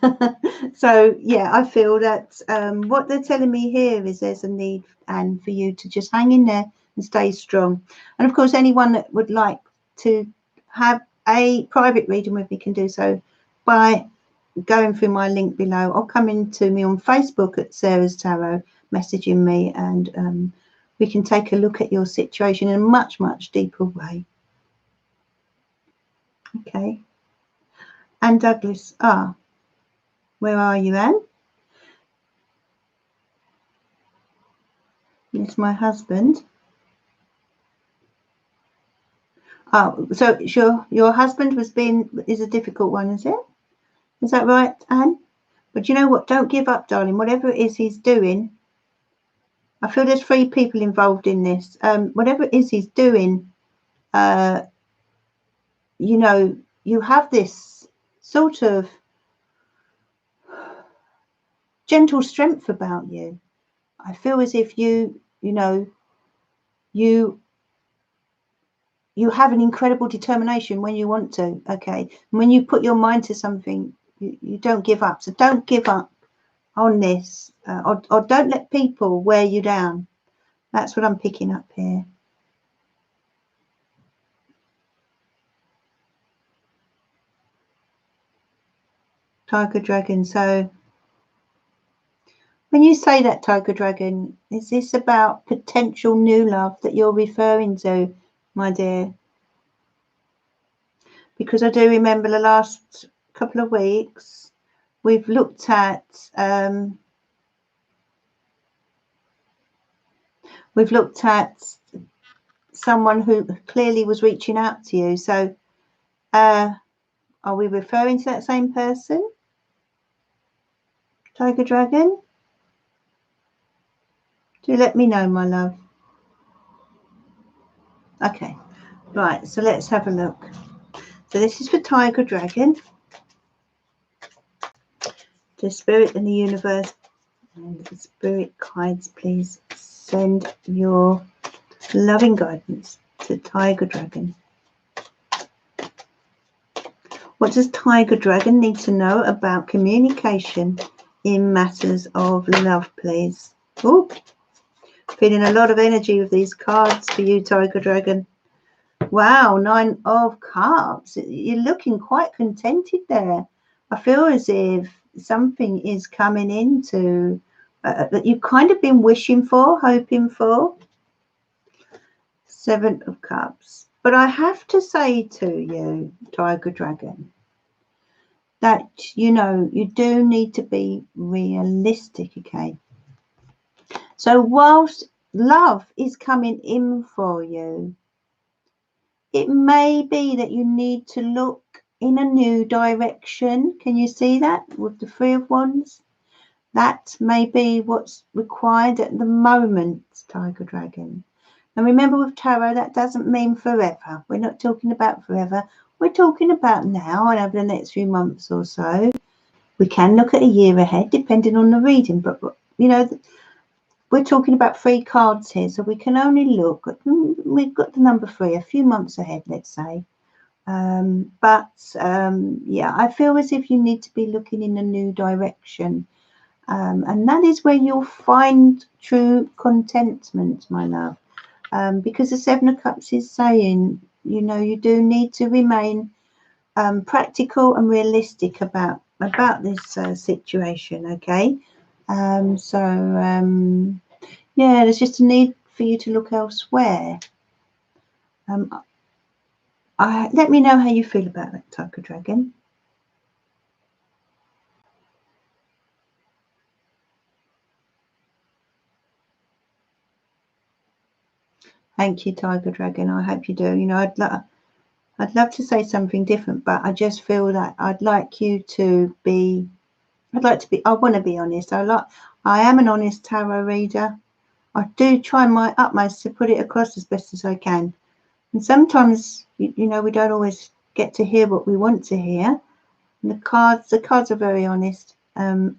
So yeah, I feel that what they're telling me here is there's a need, and for you to just hang in there and stay strong. And of course, anyone that would like to have a private reading with me can do so by going through my link below, or coming to me on Facebook at Sarah's Tarot, messaging me, and we can take a look at your situation in a much deeper way. Okay. Anne Douglas, where are you, Anne? It's my husband. Oh, so your husband is a difficult one, is it? Is that right, Anne? But you know what? Don't give up, darling. Whatever it is he's doing, I feel there's 3 people involved in this. Whatever it is he's doing, you know, you have this sort of gentle strength about you. I feel as if you know, you have an incredible determination when you want to, okay? When you put your mind to something, you don't give up. So don't give up on this, or don't let people wear you down. That's what I'm picking up here. Tiger Dragon. So when you say that, Tiger Dragon, is this about potential new love that you're referring to, my dear? Because I do remember the last couple of weeks we've looked at someone who clearly was reaching out to you. So are we referring to that same person, Tiger Dragon? Do let me know, my love. Okay, right, so let's have a look. So this is for Tiger Dragon. The Spirit and the Universe and the Spirit Guides, please send your loving guidance to Tiger Dragon. What does Tiger Dragon need to know about communication in matters of love, please? Oh, feeling a lot of energy with these cards for you, Tiger Dragon. Wow, 9 of Cups. You're looking quite contented there. I feel as if something is coming into that you've kind of been wishing for, hoping for. 7 of Cups. But I have to say to you, Tiger Dragon, that, you know, you do need to be realistic, okay? So whilst love is coming in for you, it may be that you need to look in a new direction. Can you see that with the Three of Wands? That may be what's required at the moment, Tiger Dragon. And remember with tarot, that doesn't mean forever. We're not talking about forever. We're talking about now and over the next few months or so. We can look at a year ahead depending on the reading. But, you know, we're talking about 3 cards here. So we can only look at, we've got the number 3, a few months ahead, let's say. Yeah, I feel as if you need to be looking in a new direction. And that is where you'll find true contentment, my love. Because the Seven of Cups is saying, you know, you do need to remain practical and realistic about this situation, okay? Yeah, there's just a need for you to look elsewhere. Let me know how you feel about that, Tiger Dragon. Thank you, Tiger Dragon. I hope you do. You know, I'd love to say something different, but I just feel that I'd like you to be. I want to be honest. I am an honest tarot reader. I do try my utmost to put it across as best as I can. And sometimes, you know, we don't always get to hear what we want to hear. And the cards are very honest. You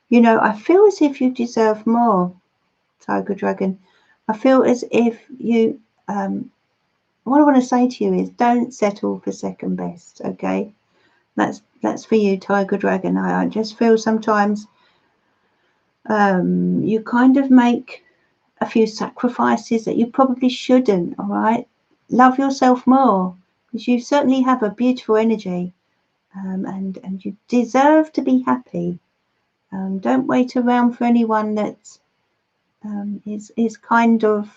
know, I feel as if you deserve more, Tiger Dragon. I feel as if you, what I want to say to you is don't settle for second best, okay? That's for you, Tiger Dragon. I just feel sometimes you kind of make a few sacrifices that you probably shouldn't, all right? Love yourself more, because you certainly have a beautiful energy, and you deserve to be happy. Don't wait around for anyone that is kind of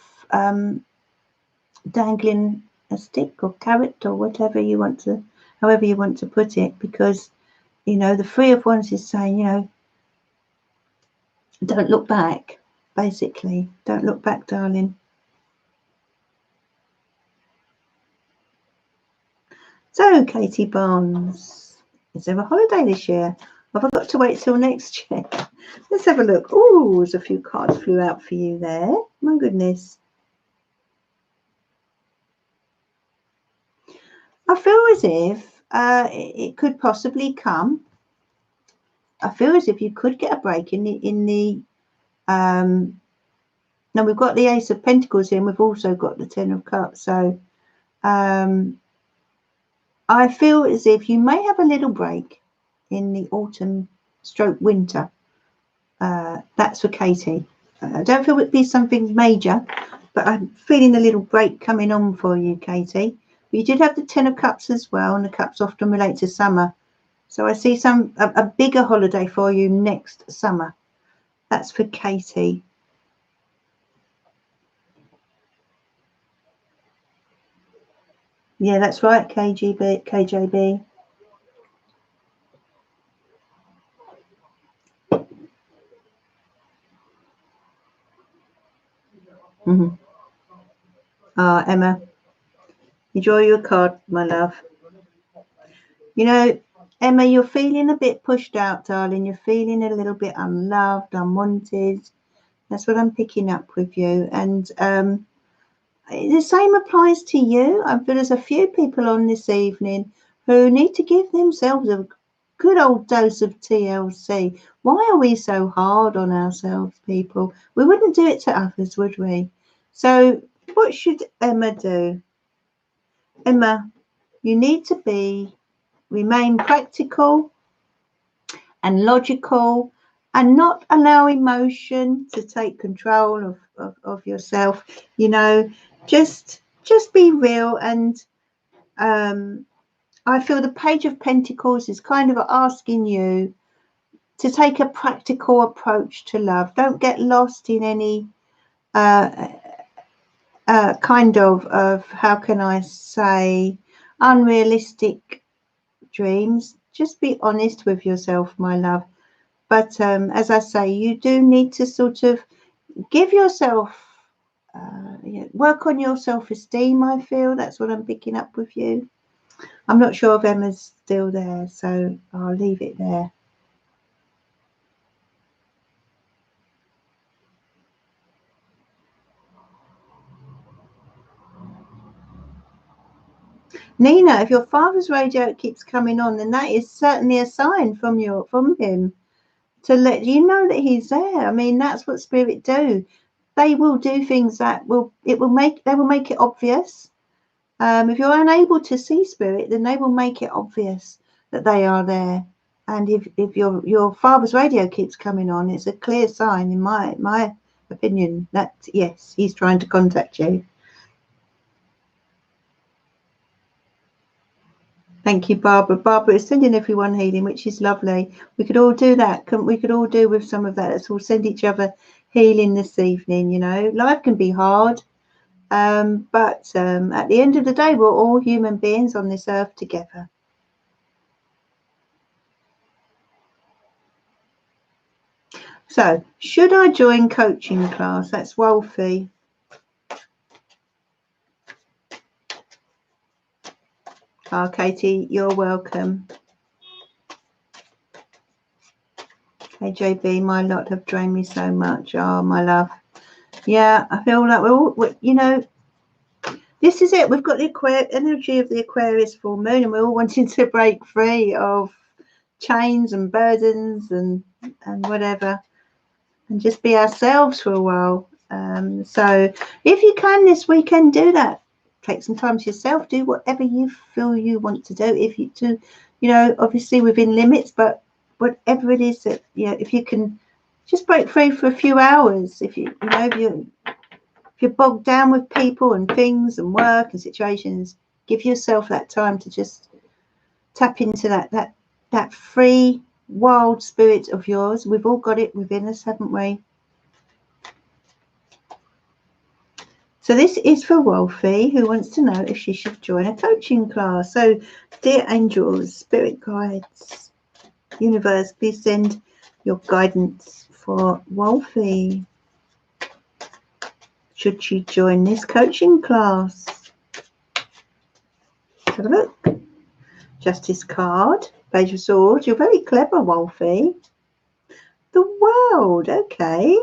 dangling a stick or carrot or whatever you want to, however you want to put it, because, you know, the Three of Wands is saying, you know, don't look back, basically. Don't look back, darling. So, Katie Barnes, is there a holiday this year? Have I got to wait till next year? Let's have a look. Oh, there's a few cards flew out for you there. My goodness. I feel as if it could possibly come. I feel as if you could get a break in the now we've got the Ace of Pentacles here, and we've also got the Ten of Cups. So I feel as if you may have a little break in the autumn / winter. That's for Katie. I don't feel it'd be something major, but I'm feeling a little break coming on for you, Katie. But you did have the Ten of Cups as well, and the cups often relate to summer. So I see a bigger holiday for you next summer. That's for Katie. Yeah, that's right, KJB. Emma, enjoy your card, my love. You know, Emma, you're feeling a bit pushed out, darling. You're feeling a little bit unloved, unwanted. That's what I'm picking up with you. And the same applies to you. There's a few people on this evening who need to give themselves a good old dose of TLC. Why are we so hard on ourselves, people? We wouldn't do it to others, would we? So what should Emma do? Emma, you need to remain practical and logical and not allow emotion to take control of yourself. You know, just be real. And I feel the Page of Pentacles is kind of asking you to take a practical approach to love. Don't get lost in any kind of how can I say, unrealistic dreams. Just be honest with yourself, my love. But as I say, you do need to sort of give yourself, work on your self-esteem. I feel that's what I'm picking up with you. I'm not sure if Emma's still there, so I'll leave it there. Nina, if your father's radio keeps coming on, then that is certainly a sign from him to let you know that he's there. I mean, that's what spirit do. They will do things that will make it obvious. If you're unable to see spirit, then they will make it obvious that they are there. And if your father's radio keeps coming on, it's a clear sign, in my opinion, that yes, he's trying to contact you. Thank you, Barbara. Barbara is sending everyone healing, which is lovely. We could all do that. We could all do with some of that. Let's all send each other healing this evening. You know, life can be hard, but at the end of the day, we're all human beings on this earth together. So, should I join coaching class? That's Wolfie. Oh, Katie, you're welcome. Hey, JB, my lot have drained me so much. Oh, my love. Yeah, I feel like you know, this is it. We've got the energy of the Aquarius full moon, and we're all wanting to break free of chains and burdens and whatever, and just be ourselves for a while. So if you can this weekend, do that. Take some time to yourself. Do whatever you feel you want to do. If you do, you know, obviously within limits, but whatever it is that, you know, if you can just break free for a few hours. If you know, if you're bogged down with people and things and work and situations, give yourself that time to just tap into that free, wild spirit of yours. We've all got it within us, haven't we? So this is for Wolfie, who wants to know if she should join a coaching class. So, dear angels, spirit guides, universe, please send your guidance for Wolfie. Should she join this coaching class? Let's have a look. Justice card, Page of Swords. You're very clever, Wolfie. The World, okay.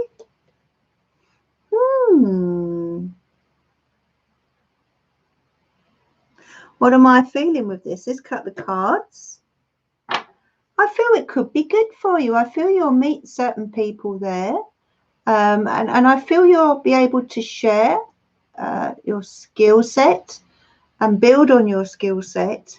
What am I feeling with this? Let's cut the cards. I feel it could be good for you. I feel you'll meet certain people there. And I feel you'll be able to share your skill set and build on your skill set.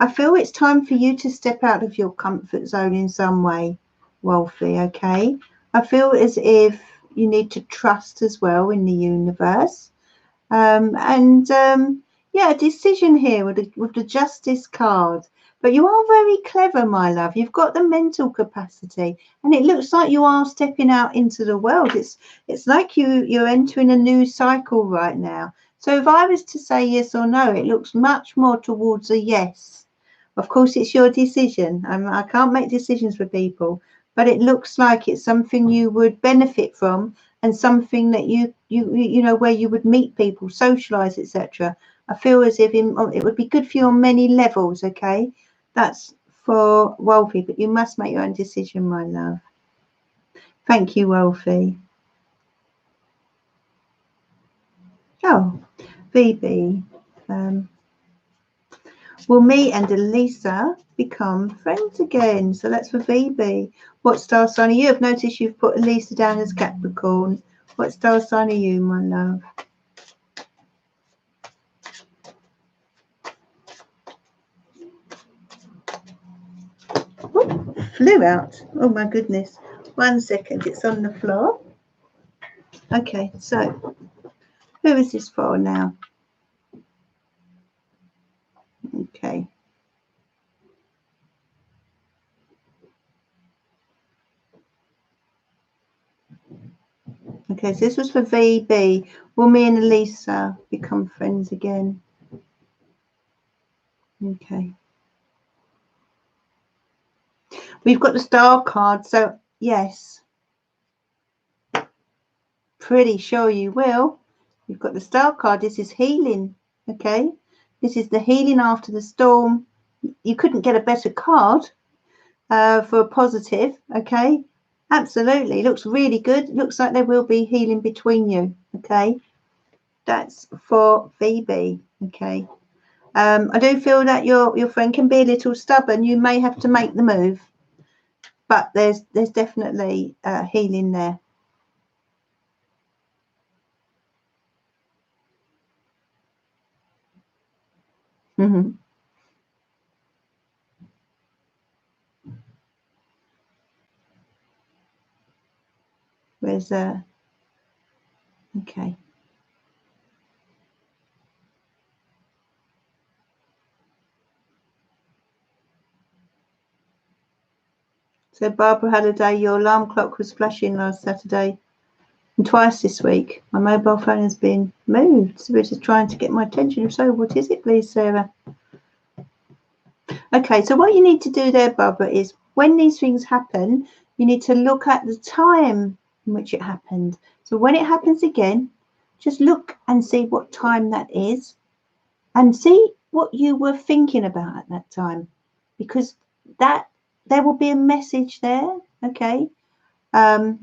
I feel it's time for you to step out of your comfort zone in some way, Wolfie, okay? I feel as if you need to trust as well in the universe. Yeah, a decision here with the Justice card. But you are very clever, my love. You've got the mental capacity, and it looks like you are stepping out into the world. It's like you're entering a new cycle right now. So if I was to say yes or no, it looks much more towards a yes. Of course, it's your decision. I can't make decisions for people, but it looks like it's something you would benefit from, and something that you know, where you would meet people, socialize, etc. I feel as if it would be good for you on many levels. Okay, that's for Wolfie, but you must make your own decision, my love. Thank you, Wolfie. Oh, VB. Will me and Elisa become friends again? So that's for VB. What star sign are you? I've noticed you've put Elisa down as Capricorn. What star sign are you, my love? Ooh, flew out. Oh my goodness. 1 second, it's on the floor. Okay, so who is this for now? Okay. Okay, so this was for VB. Will me and Elisa become friends again? Okay. We've got the star card. So Yes. Pretty sure you will. You've got the Star card. This is healing. Okay. This is the healing after the storm. You couldn't get a better card for a positive. Okay. Absolutely. Looks really good. Looks like there will be healing between you. Okay. That's for Phoebe. Okay. I do feel that your friend can be a little stubborn. You may have to make the move, but there's definitely healing there. Mm-hmm. Where's okay. So Barbara Halliday, your alarm clock was flashing last Saturday and twice this week. My mobile phone has been moved. So it is trying to get my attention. If so, what is it, please, Sarah? Okay, so what you need to do there, Barbara, is when these things happen, you need to look at the time in which it happened. So when it happens again, just look and see what time that is and see what you were thinking about at that time, because that there will be a message there. Okay. The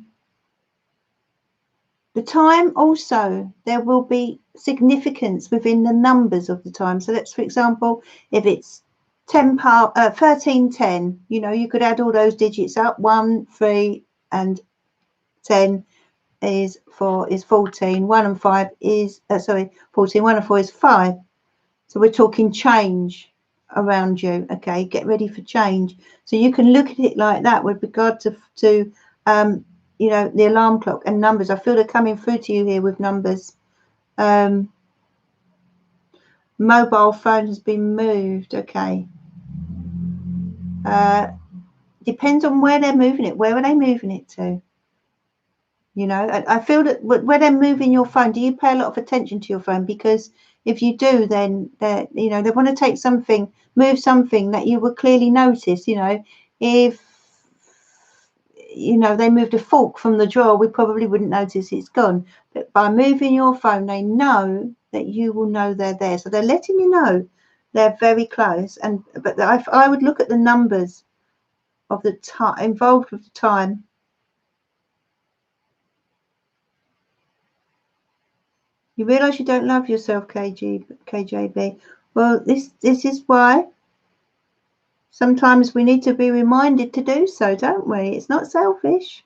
time also, there will be significance within the numbers of the time. So let's, for example, if it's 13:10, you know, you could add all those digits up. 1, 3, and 10 is 14. 1 and 5 is 14. 1 and 4 is 5. So we're talking change around you. Okay, get ready for change. So you can look at it like that with regard to you know, the alarm clock and numbers. I feel they're coming through to you here with numbers. Mobile phone has been moved. Okay. Depends on where they're moving it. Where are they moving it to? You know, I feel that where they're moving your phone, do you pay a lot of attention to your phone? Because if you do, then you know, they want to take something, move something that you would clearly notice. You know, if you know they moved a fork from the drawer, we probably wouldn't notice it's gone. But by moving your phone, they know that you will know they're there. So they're letting you know they're very close. And but I would look at the numbers of the time involved with the time. You realise you don't love yourself, KJB. Well, this is why sometimes we need to be reminded to do so, don't we? It's not selfish.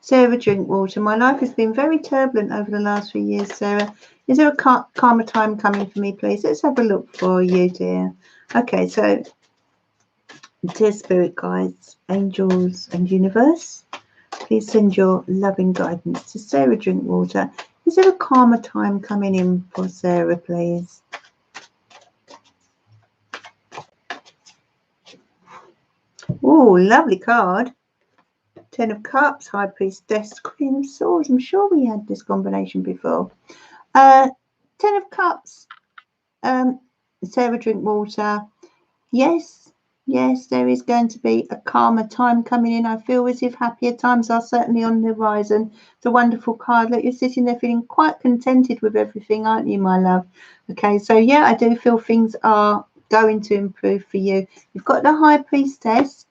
Sarah Drinkwater, my life has been very turbulent over the last few years, Sarah. Is there a calmer time coming for me, please? Let's have a look for you, dear. Okay, so dear spirit guides, angels and universe, please send your loving guidance to Sarah Drinkwater. Is there a calmer time coming in for Sarah, please? Oh, lovely card. 10 of Cups, High Priestess, Queen of Swords. I'm sure we had this combination before. 10 of Cups, Sarah Drinkwater. Yes, there is going to be a calmer time coming in. I feel as if happier times are certainly on the horizon. It's a wonderful card. Look, you're sitting there feeling quite contented with everything, aren't you, my love? Okay, so yeah, I do feel things are going to improve for you. You've got the High Priestess.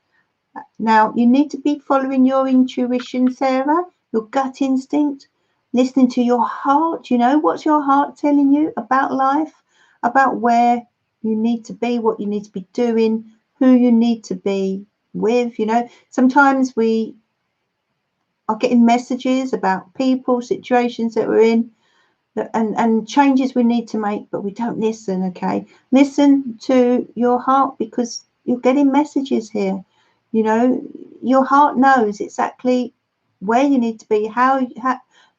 Now, you need to be following your intuition, Sarah, your gut instinct, listening to your heart. You know, what's your heart telling you about life, about where you need to be, what you need to be doing, who you need to be with. You know, sometimes we are getting messages about people, situations that we're in, and changes we need to make, but we don't listen. Okay, listen to your heart, because you're getting messages here. You know, your heart knows exactly where you need to be,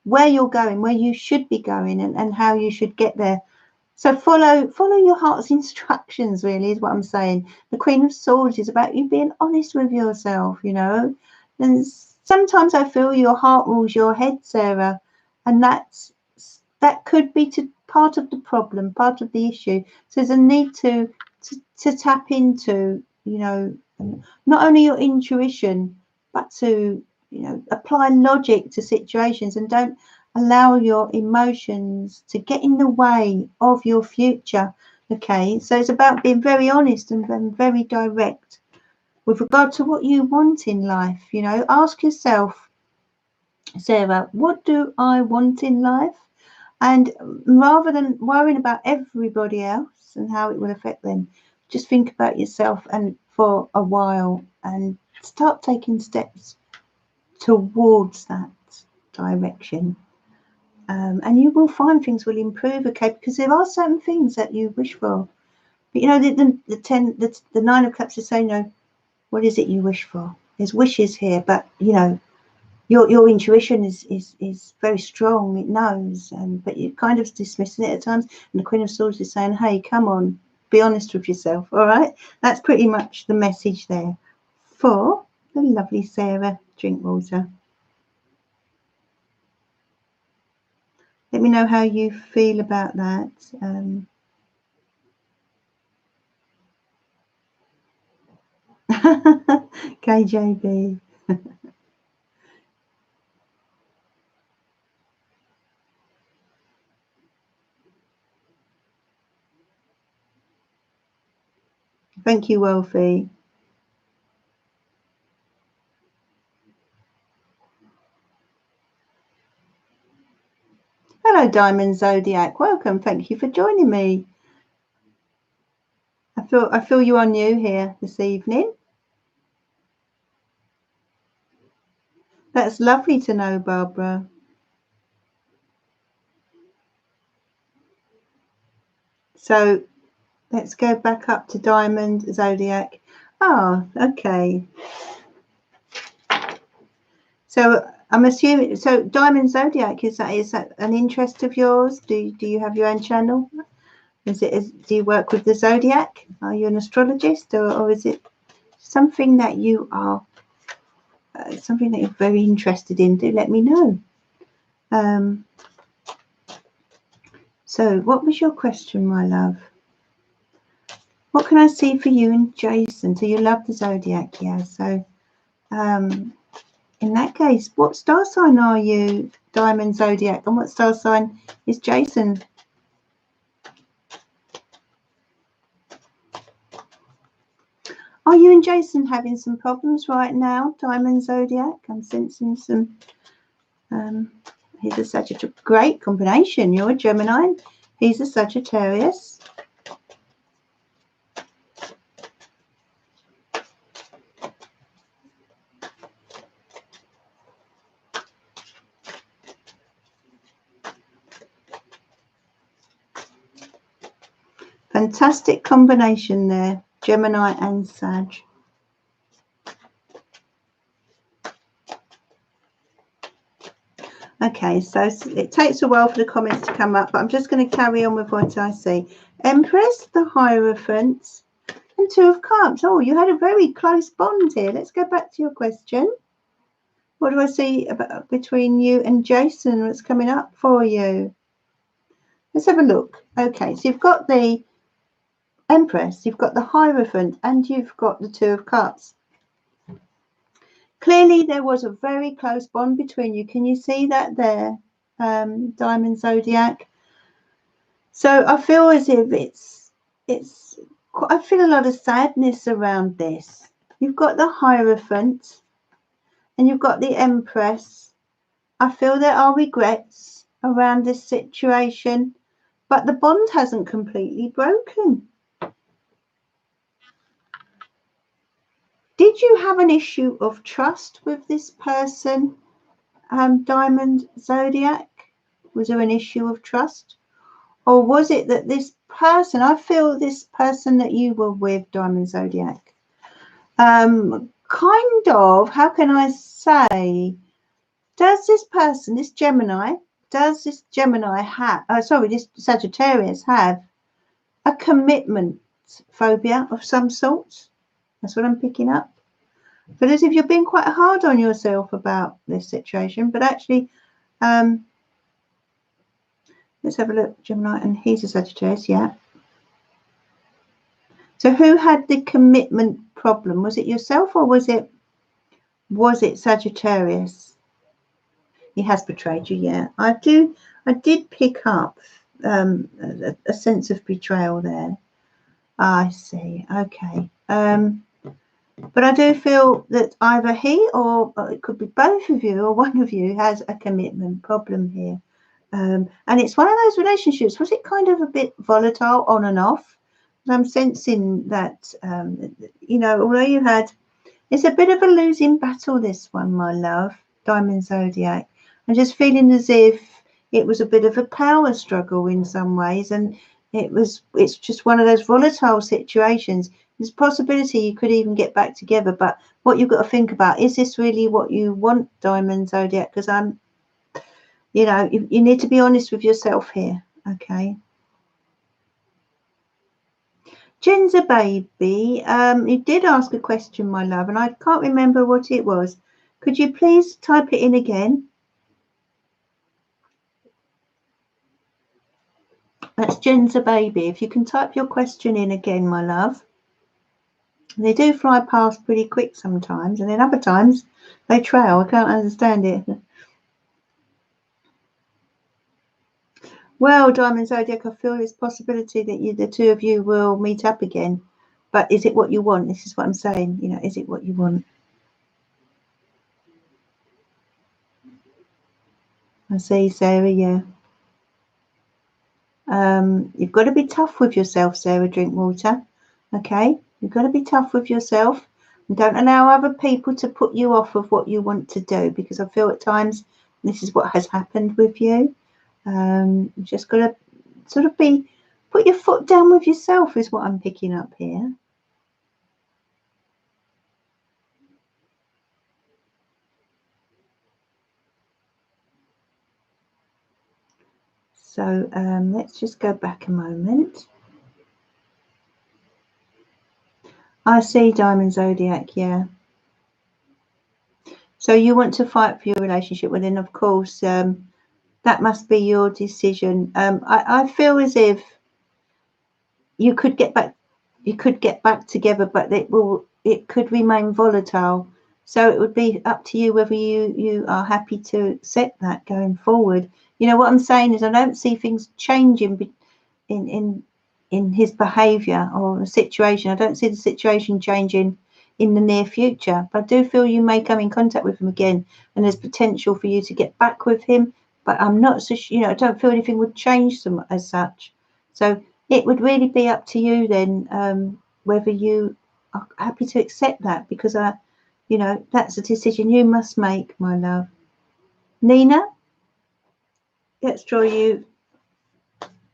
where you're going, where you should be going, and how you should get there. So follow your heart's instructions, really, is what I'm saying. The Queen of Swords is about you being honest with yourself, you know. And sometimes I feel your heart rules your head, Sarah, and that could be part of the problem, part of the issue. So there's a need to tap into, you know, not only your intuition, but to, you know, apply logic to situations and don't allow your emotions to get in the way of your future. Okay, so it's about being very honest and very direct with regard to what you want in life. You know, ask yourself, Sarah, what do I want in life? And rather than worrying about everybody else and how it will affect them, just think about yourself and for a while and start taking steps towards that direction. And you will find things will improve, okay? Because there are certain things that you wish for. But you know, the Nine of Cups is saying, you know, what is it you wish for? There's wishes here, but you know, your intuition is very strong. It knows, but you're kind of dismissing it at times. And the Queen of Swords is saying, hey, come on, be honest with yourself. All right, that's pretty much the message there for the lovely Sarah Drinkwater. Let me know how you feel about that. KJB. Thank you, Wolfie. Hello, Diamond Zodiac. Welcome. Thank you for joining me. I feel you are new here this evening. That's lovely to know, Barbara. So let's go back up to Diamond Zodiac. Oh, okay. So I'm assuming, so Diamond Zodiac, is that an interest of yours? Do you have your own channel? Do you work with the Zodiac? Are you an astrologist, or is it something that you are something that you're very interested in? Do let me know. So what was your question, my love? What can I see for you and Jason? So you love the Zodiac, yeah. So in that case, what star sign are you, Diamond Zodiac, and what star sign is Jason? Are you and Jason having some problems right now, Diamond Zodiac? I'm sensing some. He's a Sagittarius. Great combination. You're a Gemini. He's a Sagittarius. Fantastic combination there, Gemini and Sag. Okay, so it takes a while for the comments to come up, but I'm just going to carry on with what I see. Empress, the Hierophant, and Two of Cups. Oh, you had a very close bond here. Let's go back to your question. What do I see about between you and Jason? What's coming up for you? Let's have a look. Okay, so you've got the Empress, you've got the Hierophant, and you've got the Two of Cups. Clearly, there was a very close bond between you. Can you see that there, Diamond Zodiac? So I feel as if I feel a lot of sadness around this. You've got the Hierophant and you've got the Empress. I feel there are regrets around this situation, but the bond hasn't completely broken. Did you have an issue of trust with this person, Diamond Zodiac? Was there an issue of trust? Or was it that this person, I feel this person that you were with, Diamond Zodiac, kind of, how can I say, does this person, this Gemini have, this Sagittarius have a commitment phobia of some sort? That's what I'm picking up. But as if you're being quite hard on yourself about this situation, but actually, let's have a look, Gemini, and he's a Sagittarius, yeah. So who had the commitment problem? Was it yourself, or was it Sagittarius? He has betrayed you, yeah. I did pick up a sense of betrayal there. I see. Okay. But I do feel that either he or it could be both of you or one of you has a commitment problem here. And it's one of those relationships. Was it kind of a bit volatile on and off? I'm sensing that, you know, although you had, it's a bit of a losing battle, this one, my love, Diamond Zodiac. I'm just feeling as if it was a bit of a power struggle in some ways. And it's just one of those volatile situations. There's a possibility you could even get back together. But what you've got to think about, is this really what you want, Diamond Zodiac? Because you know, you need to be honest with yourself here, okay? Jen's a baby. You did ask a question, my love, and I can't remember what it was. Could you please type it in again? That's Jen's a baby. If you can type your question in again, my love. They do fly past pretty quick sometimes, and then other times they trail. I can't understand it. Well, Diamond Zodiac, I feel there's possibility that the two of you will meet up again. But is it what you want? This is what I'm saying. You know, is it what you want? I see, Sarah, yeah. You've got to be tough with yourself, Sarah Drinkwater. Okay? You've got to be tough with yourself. And don't allow other people to put you off of what you want to do, because I feel at times this is what has happened with you. You've just got to sort of put your foot down with yourself is what I'm picking up here. So let's just go back a moment. I see, Diamond Zodiac, yeah. So you want to fight for your relationship, well then of course that must be your decision. I feel as if you could get back together, but it could remain volatile. So it would be up to you whether you are happy to accept that going forward. You know what I'm saying is, I don't see things changing in his behaviour or the situation. I don't see the situation changing in the near future, but I do feel you may come in contact with him again, and there's potential for you to get back with him. But I'm not so, you know, I don't feel anything would change them as such. So it would really be up to you then, whether you are happy to accept that, because you know, that's a decision you must make, my love. Nina, let's draw you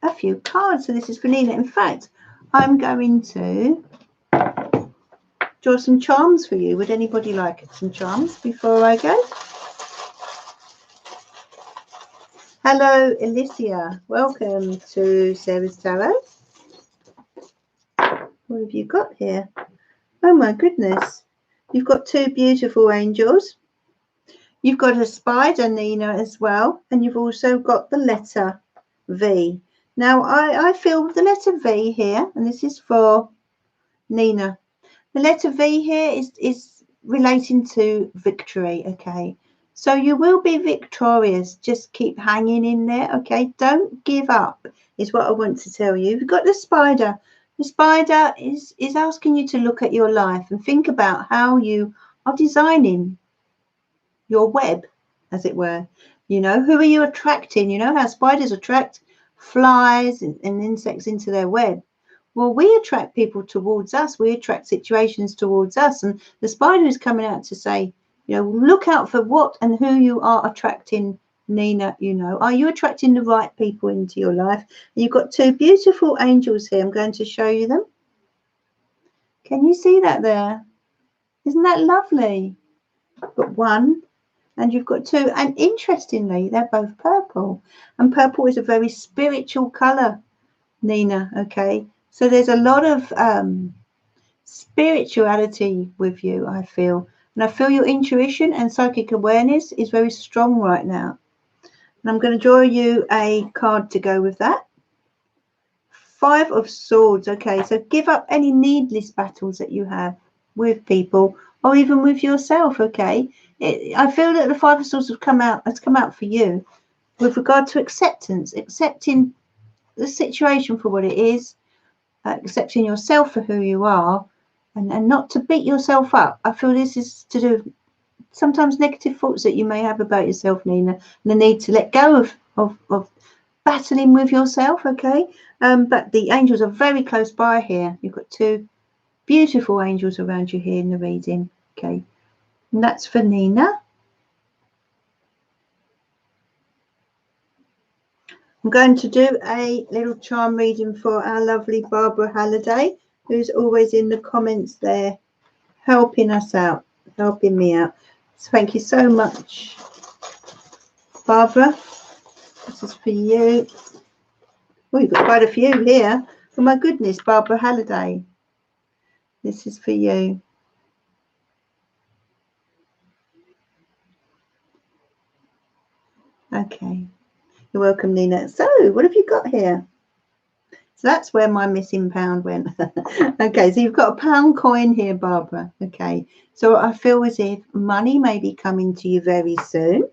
a few cards. So this is for Nina. In fact, I'm going to draw some charms for you. Would anybody like some charms before I go? Hello, Alicia. Welcome to Sarah's Tarot. What have you got here? Oh my goodness. You've got two beautiful angels. You've got a spider, Nina, as well. And you've also got the letter V. Now, I feel the letter V here, and this is for Nina. The letter V here is relating to victory, okay? So you will be victorious. Just keep hanging in there, okay? Don't give up is what I want to tell you. You've got the spider. The spider is asking you to look at your life and think about how you are designing your web, as it were. You know, who are you attracting? You know how spiders attract flies and insects into their web. Well, we attract people towards us. We attract situations towards us. And the spider is coming out to say, you know, look out for what and who you are attracting, Nina. You know, are you attracting the right people into your life? And you've got two beautiful angels here. I'm going to show you them. Can you see that there? Isn't that lovely? I've got one. And you've got two. And interestingly, they're both purple. And purple is a very spiritual colour, Nina, okay? So there's a lot of spirituality with you, I feel. And I feel your intuition and psychic awareness is very strong right now. And I'm going to draw you a card to go with that. 5 of Swords. Okay, so give up any needless battles that you have with people or even with yourself. Okay, I feel that the Five of Swords has come out for you with regard to acceptance, accepting the situation for what it is, accepting yourself for who you are, and not to beat yourself up. I feel this is to do with sometimes negative thoughts that you may have about yourself, Nina, and the need to let go of battling with yourself. Okay, but the angels are very close by here. You've got two beautiful angels around you here in the reading. Okay, and that's for Nina. I'm going to do a little charm reading for our lovely Barbara Halliday, who's always in the comments there helping us out, helping me out. So thank you so much, Barbara. This is for you. Oh, you've got quite a few here. Oh my goodness, Barbara Halliday. This is for you. Okay. You're welcome, Nina. So, what have you got here? So that's where my missing pound went. Okay, so you've got a pound coin here, Barbara. Okay, so I feel as if money may be coming to you very soon.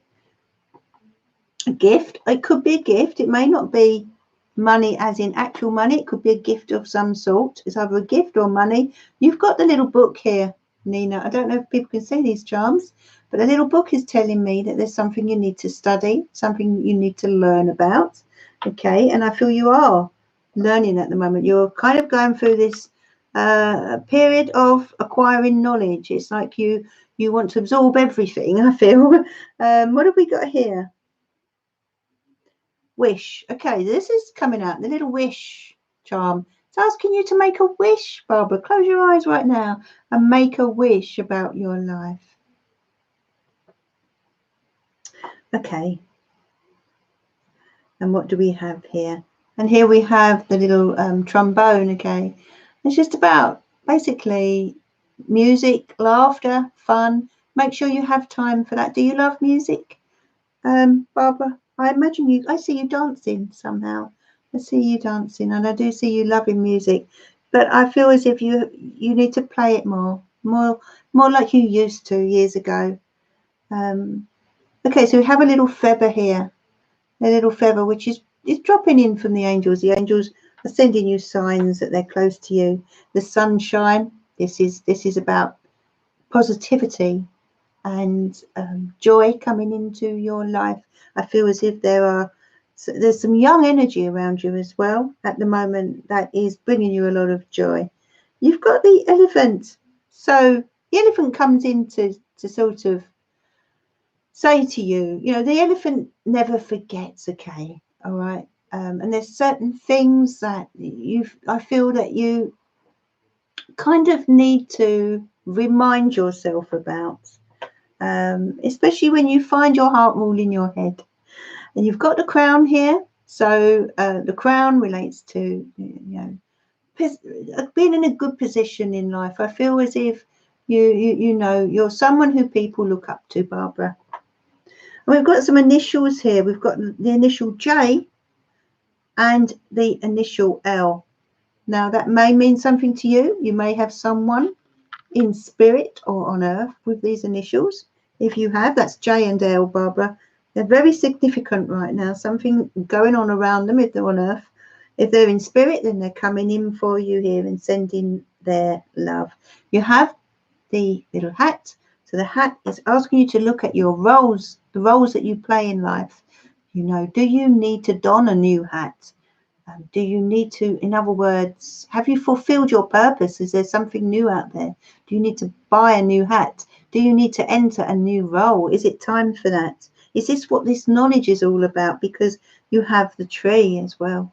A gift. It could be a gift. It may not be money as in actual money. It could be a gift of some sort. It's either a gift or money. You've got the little book here, Nina. I don't know if people can see these charms, but the little book is telling me that there's something you need to study, something you need to learn about. Okay, and I feel you are learning at the moment. You're kind of going through this period of acquiring knowledge. It's like you want to absorb everything, I feel. What have we got here? Wish. Okay, this is coming out, the little wish charm. It's asking you to make a wish, Barbara. Close your eyes right now and make a wish about your life. Okay. And what do we have here? And here we have the little trombone. Okay. It's just about basically music, laughter, fun. Make sure you have time for that. Do you love music, Barbara? I imagine I see you dancing somehow. I see you dancing, and I do see you loving music, but I feel as if you need to play it more like you used to years ago. Okay, so we have a little feather here, a little feather which is dropping in from the angels. The angels are sending you signs that they're close to you. The sunshine. This is about positivity and joy coming into your life. I feel as if there's some young energy around you as well at the moment that is bringing you a lot of joy. You've got the elephant. So the elephant comes in to sort of say to you, the elephant never forgets, okay? All right. And there's certain things that I feel that you kind of need to remind yourself about. Especially when you find your heart rule in your head. And you've got the crown here. So the crown relates to, being in a good position in life. I feel as if you're someone who people look up to, Barbara. And we've got some initials here. We've got the initial J and the initial L. Now that may mean something to you. You may have someone in spirit or on earth with these initials. If you have, that's J and L, Barbara. They're very significant right now. Something going on around them if they're on earth. If they're in spirit, then they're coming in for you here and sending their love. You have the little hat. So the hat is asking you to look at your roles, the roles that you play in life. Do you need to don a new hat? Do you need to, in other words, have you fulfilled your purpose? Is there something new out there? Do you need to buy a new hat? Do you need to enter a new role? Is it time for that? Is this what this knowledge is all about? Because you have the tree as well.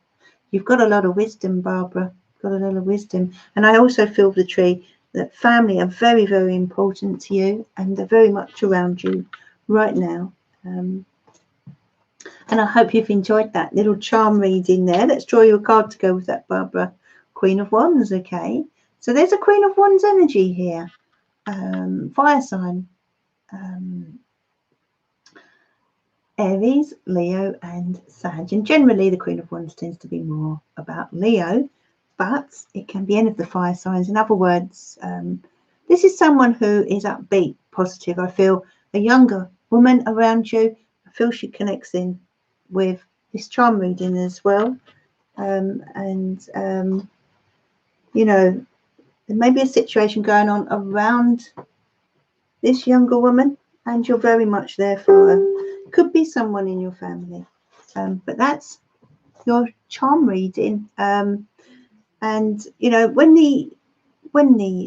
You've got a lot of wisdom, Barbara. Got a lot of wisdom. And I also feel the tree, that family are very, very important to you, and they're very much around you right now. And I hope you've enjoyed that little charm reading there. Let's draw you a card to go with that, Barbara. Queen of Wands, okay. So there's a Queen of Wands energy here. Fire sign. Aries, Leo and Sag. And generally the Queen of Wands tends to be more about Leo, but it can be any of the fire signs. In other words, This is someone who is upbeat, positive. I feel a younger woman around you. I feel she connects in with this charm reading as well. You know, there may be a situation going on around this younger woman, and you're very much there for her. Could be someone in your family, but that's your charm reading. And you know, when the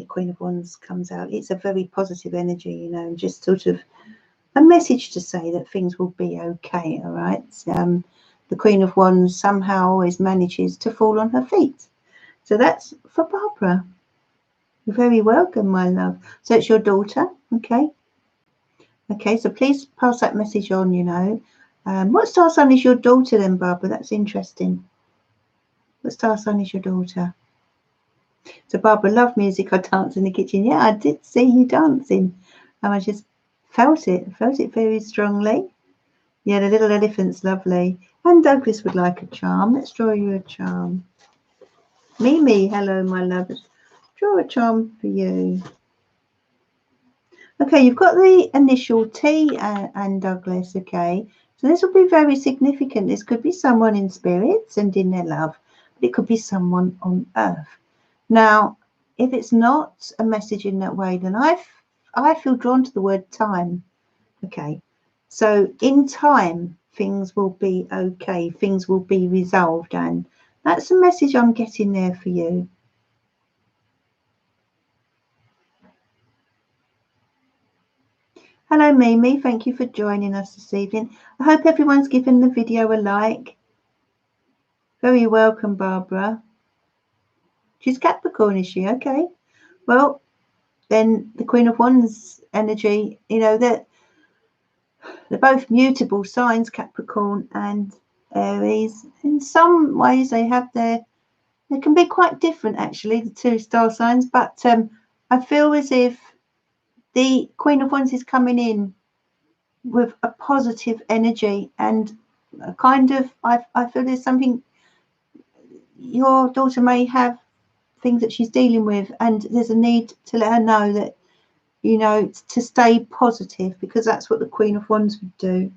Queen of Wands comes out, it's a very positive energy, you know, and just sort of a message to say that things will be okay. All right. The Queen of Wands somehow always manages to fall on her feet. So that's for Barbara. You're very welcome, my love. So it's your daughter, okay? Okay, so please pass that message on, you know. What star sign is your daughter then, Barbara? That's interesting. What star sign is your daughter? So Barbara, love music. I dance in the kitchen. Yeah, I did see you dancing. And I just felt it very strongly. Yeah, the little elephant's lovely. And Douglas would like a charm. Let's draw you a charm. Mimi, hello, my love. Let's draw a charm for you. Okay, you've got the initial T and Douglas, okay? So this will be very significant. This could be someone in spirit sending their love, but it could be someone on earth. Now, if it's not a message in that way, then I feel drawn to the word time, okay? So in time, things will be okay. Things will be resolved, and that's the message I'm getting there for you. Hello, Mimi. Thank you for joining us this evening. I hope everyone's given the video a like. Very welcome, Barbara. She's Capricorn, is she? Okay. Well, then the Queen of Wands energy, you know, they're both mutable signs, Capricorn and Aries. In some ways, they can be quite different, actually, the two star signs. But I feel as if the Queen of Wands is coming in with a positive energy and a kind of, I feel there's something, your daughter may have things that she's dealing with, and there's a need to let her know that, you know, to stay positive, because that's what the Queen of Wands would do.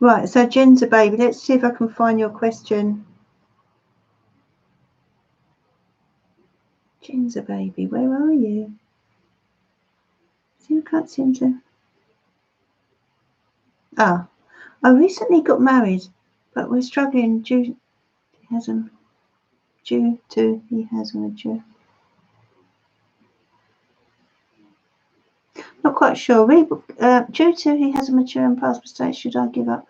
Right, so Ginger baby, let's see if I can find your question. Ginger baby, where are you? See, I can't seem to. I recently got married, but we're struggling due to he has a mature. Not quite sure. Due to he has a mature and past mistake, should I give up?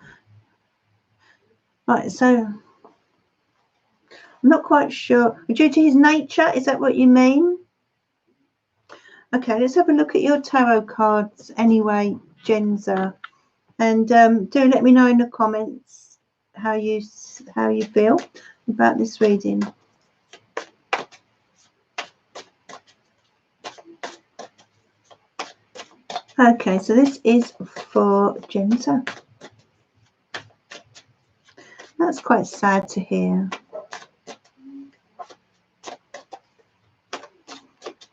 Right, so I'm not quite sure. Due to his nature, is that what you mean? Okay, let's have a look at your tarot cards anyway, Genza, and do let me know in the comments how you feel about this reading. Okay, so this is for Genza. That's quite sad to hear.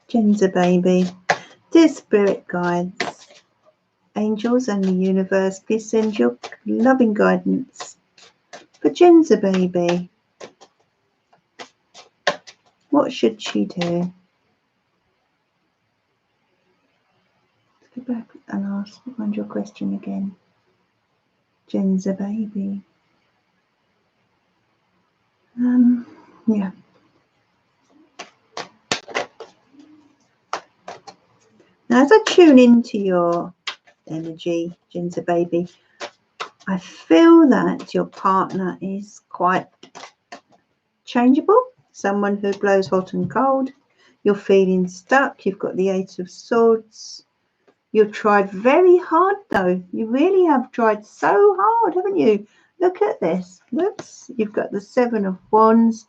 Genza baby, dear spirit guides, angels and the universe, please send your loving guidance for Genza baby. What should she do? Let's go back and find your question again. Genza baby. Yeah. Now, as I tune into your energy, Genza baby, I feel that your partner is quite changeable. Someone who blows hot and cold. You're feeling stuck. You've got the Eight of Swords. You've tried very hard, though. You really have tried so hard, haven't you? Look at this. Whoops. You've got the Seven of Wands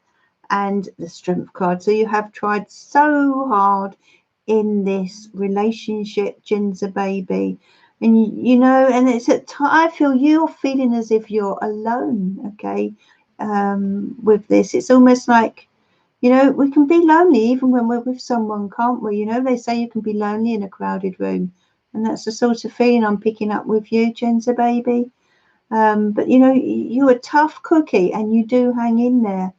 and the Strength card. So you have tried so hard in this relationship, Genza baby. And you know, and it's I feel you're feeling as if you're alone, okay? with this. It's almost like, you know, we can be lonely even when we're with someone, can't we? You know, they say you can be lonely in a crowded room, and that's the sort of feeling I'm picking up with you, Genza baby. But you know, you're a tough cookie, and you do hang in there.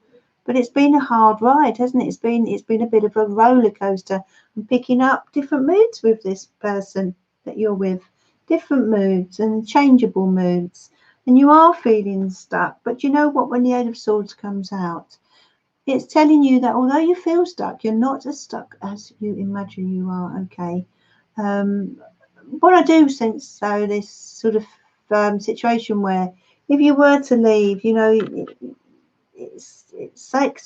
But it's been a hard ride, hasn't it? It's been a bit of a roller coaster. I'm picking up different moods with this person that you're with, different moods and changeable moods, and you are feeling stuck. But you know what? When the Eight of Swords comes out, it's telling you that although you feel stuck, you're not as stuck as you imagine you are. Okay. What I do sense, though, this sort of situation where if you were to leave, you know, it's like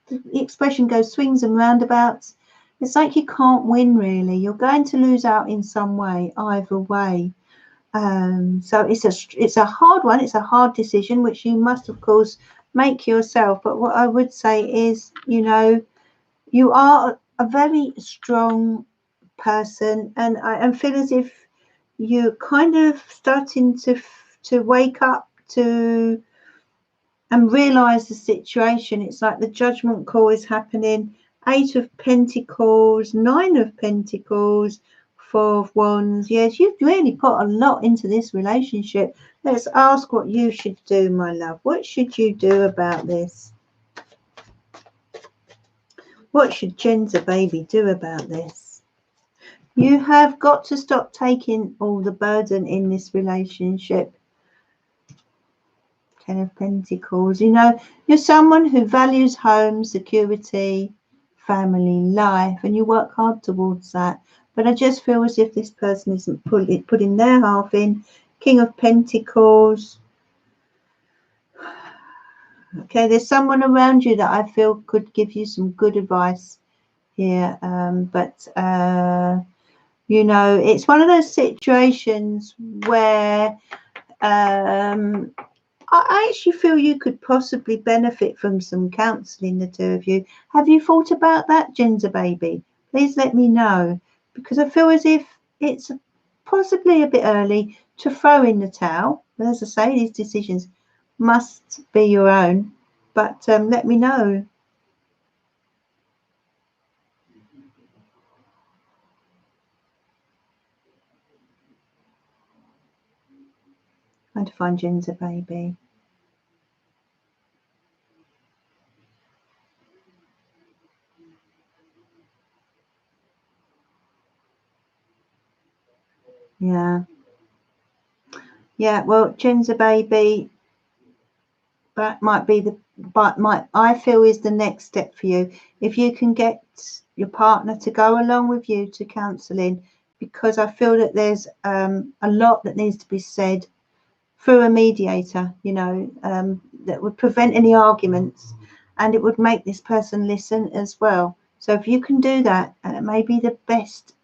the expression goes swings and roundabouts. It's like you can't win, really. You're going to lose out in some way, either way. So it's a hard one. It's a hard decision, which you must, of course, make yourself. But what I would say is, you know, you are a very strong person, and I feel as if you're kind of starting to wake up to and realize the situation. It's like the judgment call is happening. 8 of Pentacles, 9 of Pentacles, 4 of Wands. Yes, you've really put a lot into this relationship. Let's ask what you should do, my love. What should you do about this? What should Genza baby do about this? You have got to stop taking all the burden in this relationship. 10 of Pentacles. You know, you're someone who values home, security, family, life, and you work hard towards that. But I just feel as if this person isn't putting their half in. King of Pentacles. Okay, there's someone around you that I feel could give you some good advice here. You know, it's one of those situations where I actually feel you could possibly benefit from some counselling, the two of you. Have you thought about that, Genza baby? Please let me know, because I feel as if it's possibly a bit early to throw in the towel. But as I say, these decisions must be your own. But let me know. Trying to find Genza baby. Yeah. Yeah, well, Genza baby, that might be I feel is the next step for you. If you can get your partner to go along with you to counselling, because I feel that there's a lot that needs to be said through a mediator, you know, that would prevent any arguments, and it would make this person listen as well. So if you can do that, it may be the best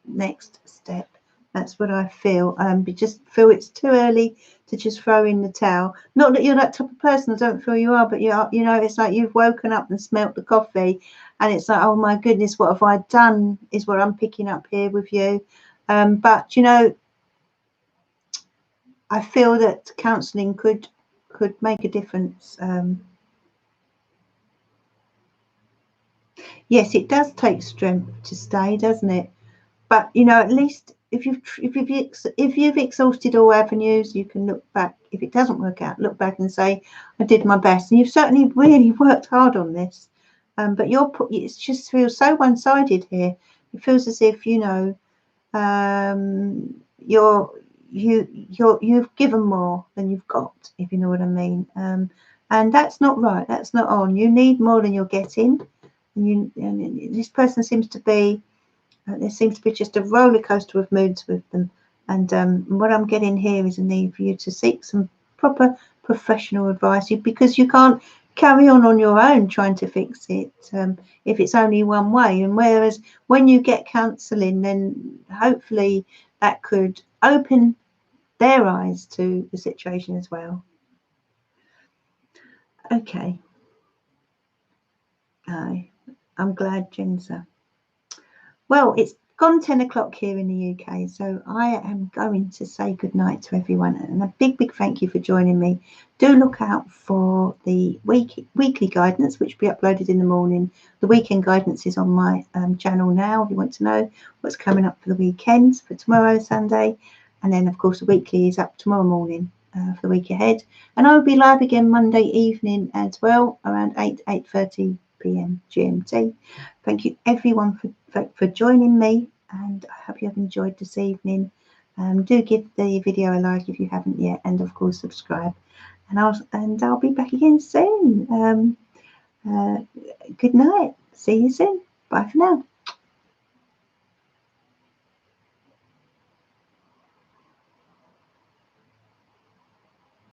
next step. That's what I feel. But just feel it's too early to just throw in the towel. Not that you're that type of person. I don't feel you are, but you are. You know, it's like you've woken up and smelt the coffee, and it's like, oh my goodness, what have I done? Is what I'm picking up here with you. But you know, I feel that counselling could make a difference. Yes, it does take strength to stay, doesn't it? But you know, at least if you've exhausted all avenues, you can look back. If it doesn't work out, look back and say, I did my best. And you've certainly really worked hard on this. But it just feels so one-sided here. It feels as if, you know, you've given more than you've got, if you know what I mean. And that's not right. That's not on. You need more than you're getting. And this person seems to be. There seems to be just a roller coaster of moods with them. And what I'm getting here is a need for you to seek some proper professional advice, because you can't carry on your own trying to fix it if it's only one way. And whereas when you get counselling, then hopefully that could open their eyes to the situation as well. Okay. I'm glad, Genza. Well, it's gone 10 o'clock here in the UK, so I am going to say goodnight to everyone, and a big thank you for joining me. Do look out for the weekly guidance, which will be uploaded in the morning. The weekend guidance is on my channel now if you want to know what's coming up for the weekends, for tomorrow, Sunday, and then of course the weekly is up tomorrow morning for the week ahead, and I will be live again Monday evening as well, around 8:30 p.m. GMT. Thank you everyone for joining me, and I hope you have enjoyed this evening. Do give the video a like if you haven't yet, and of course subscribe. And I'll be back again soon. Good night. See you soon. Bye for now.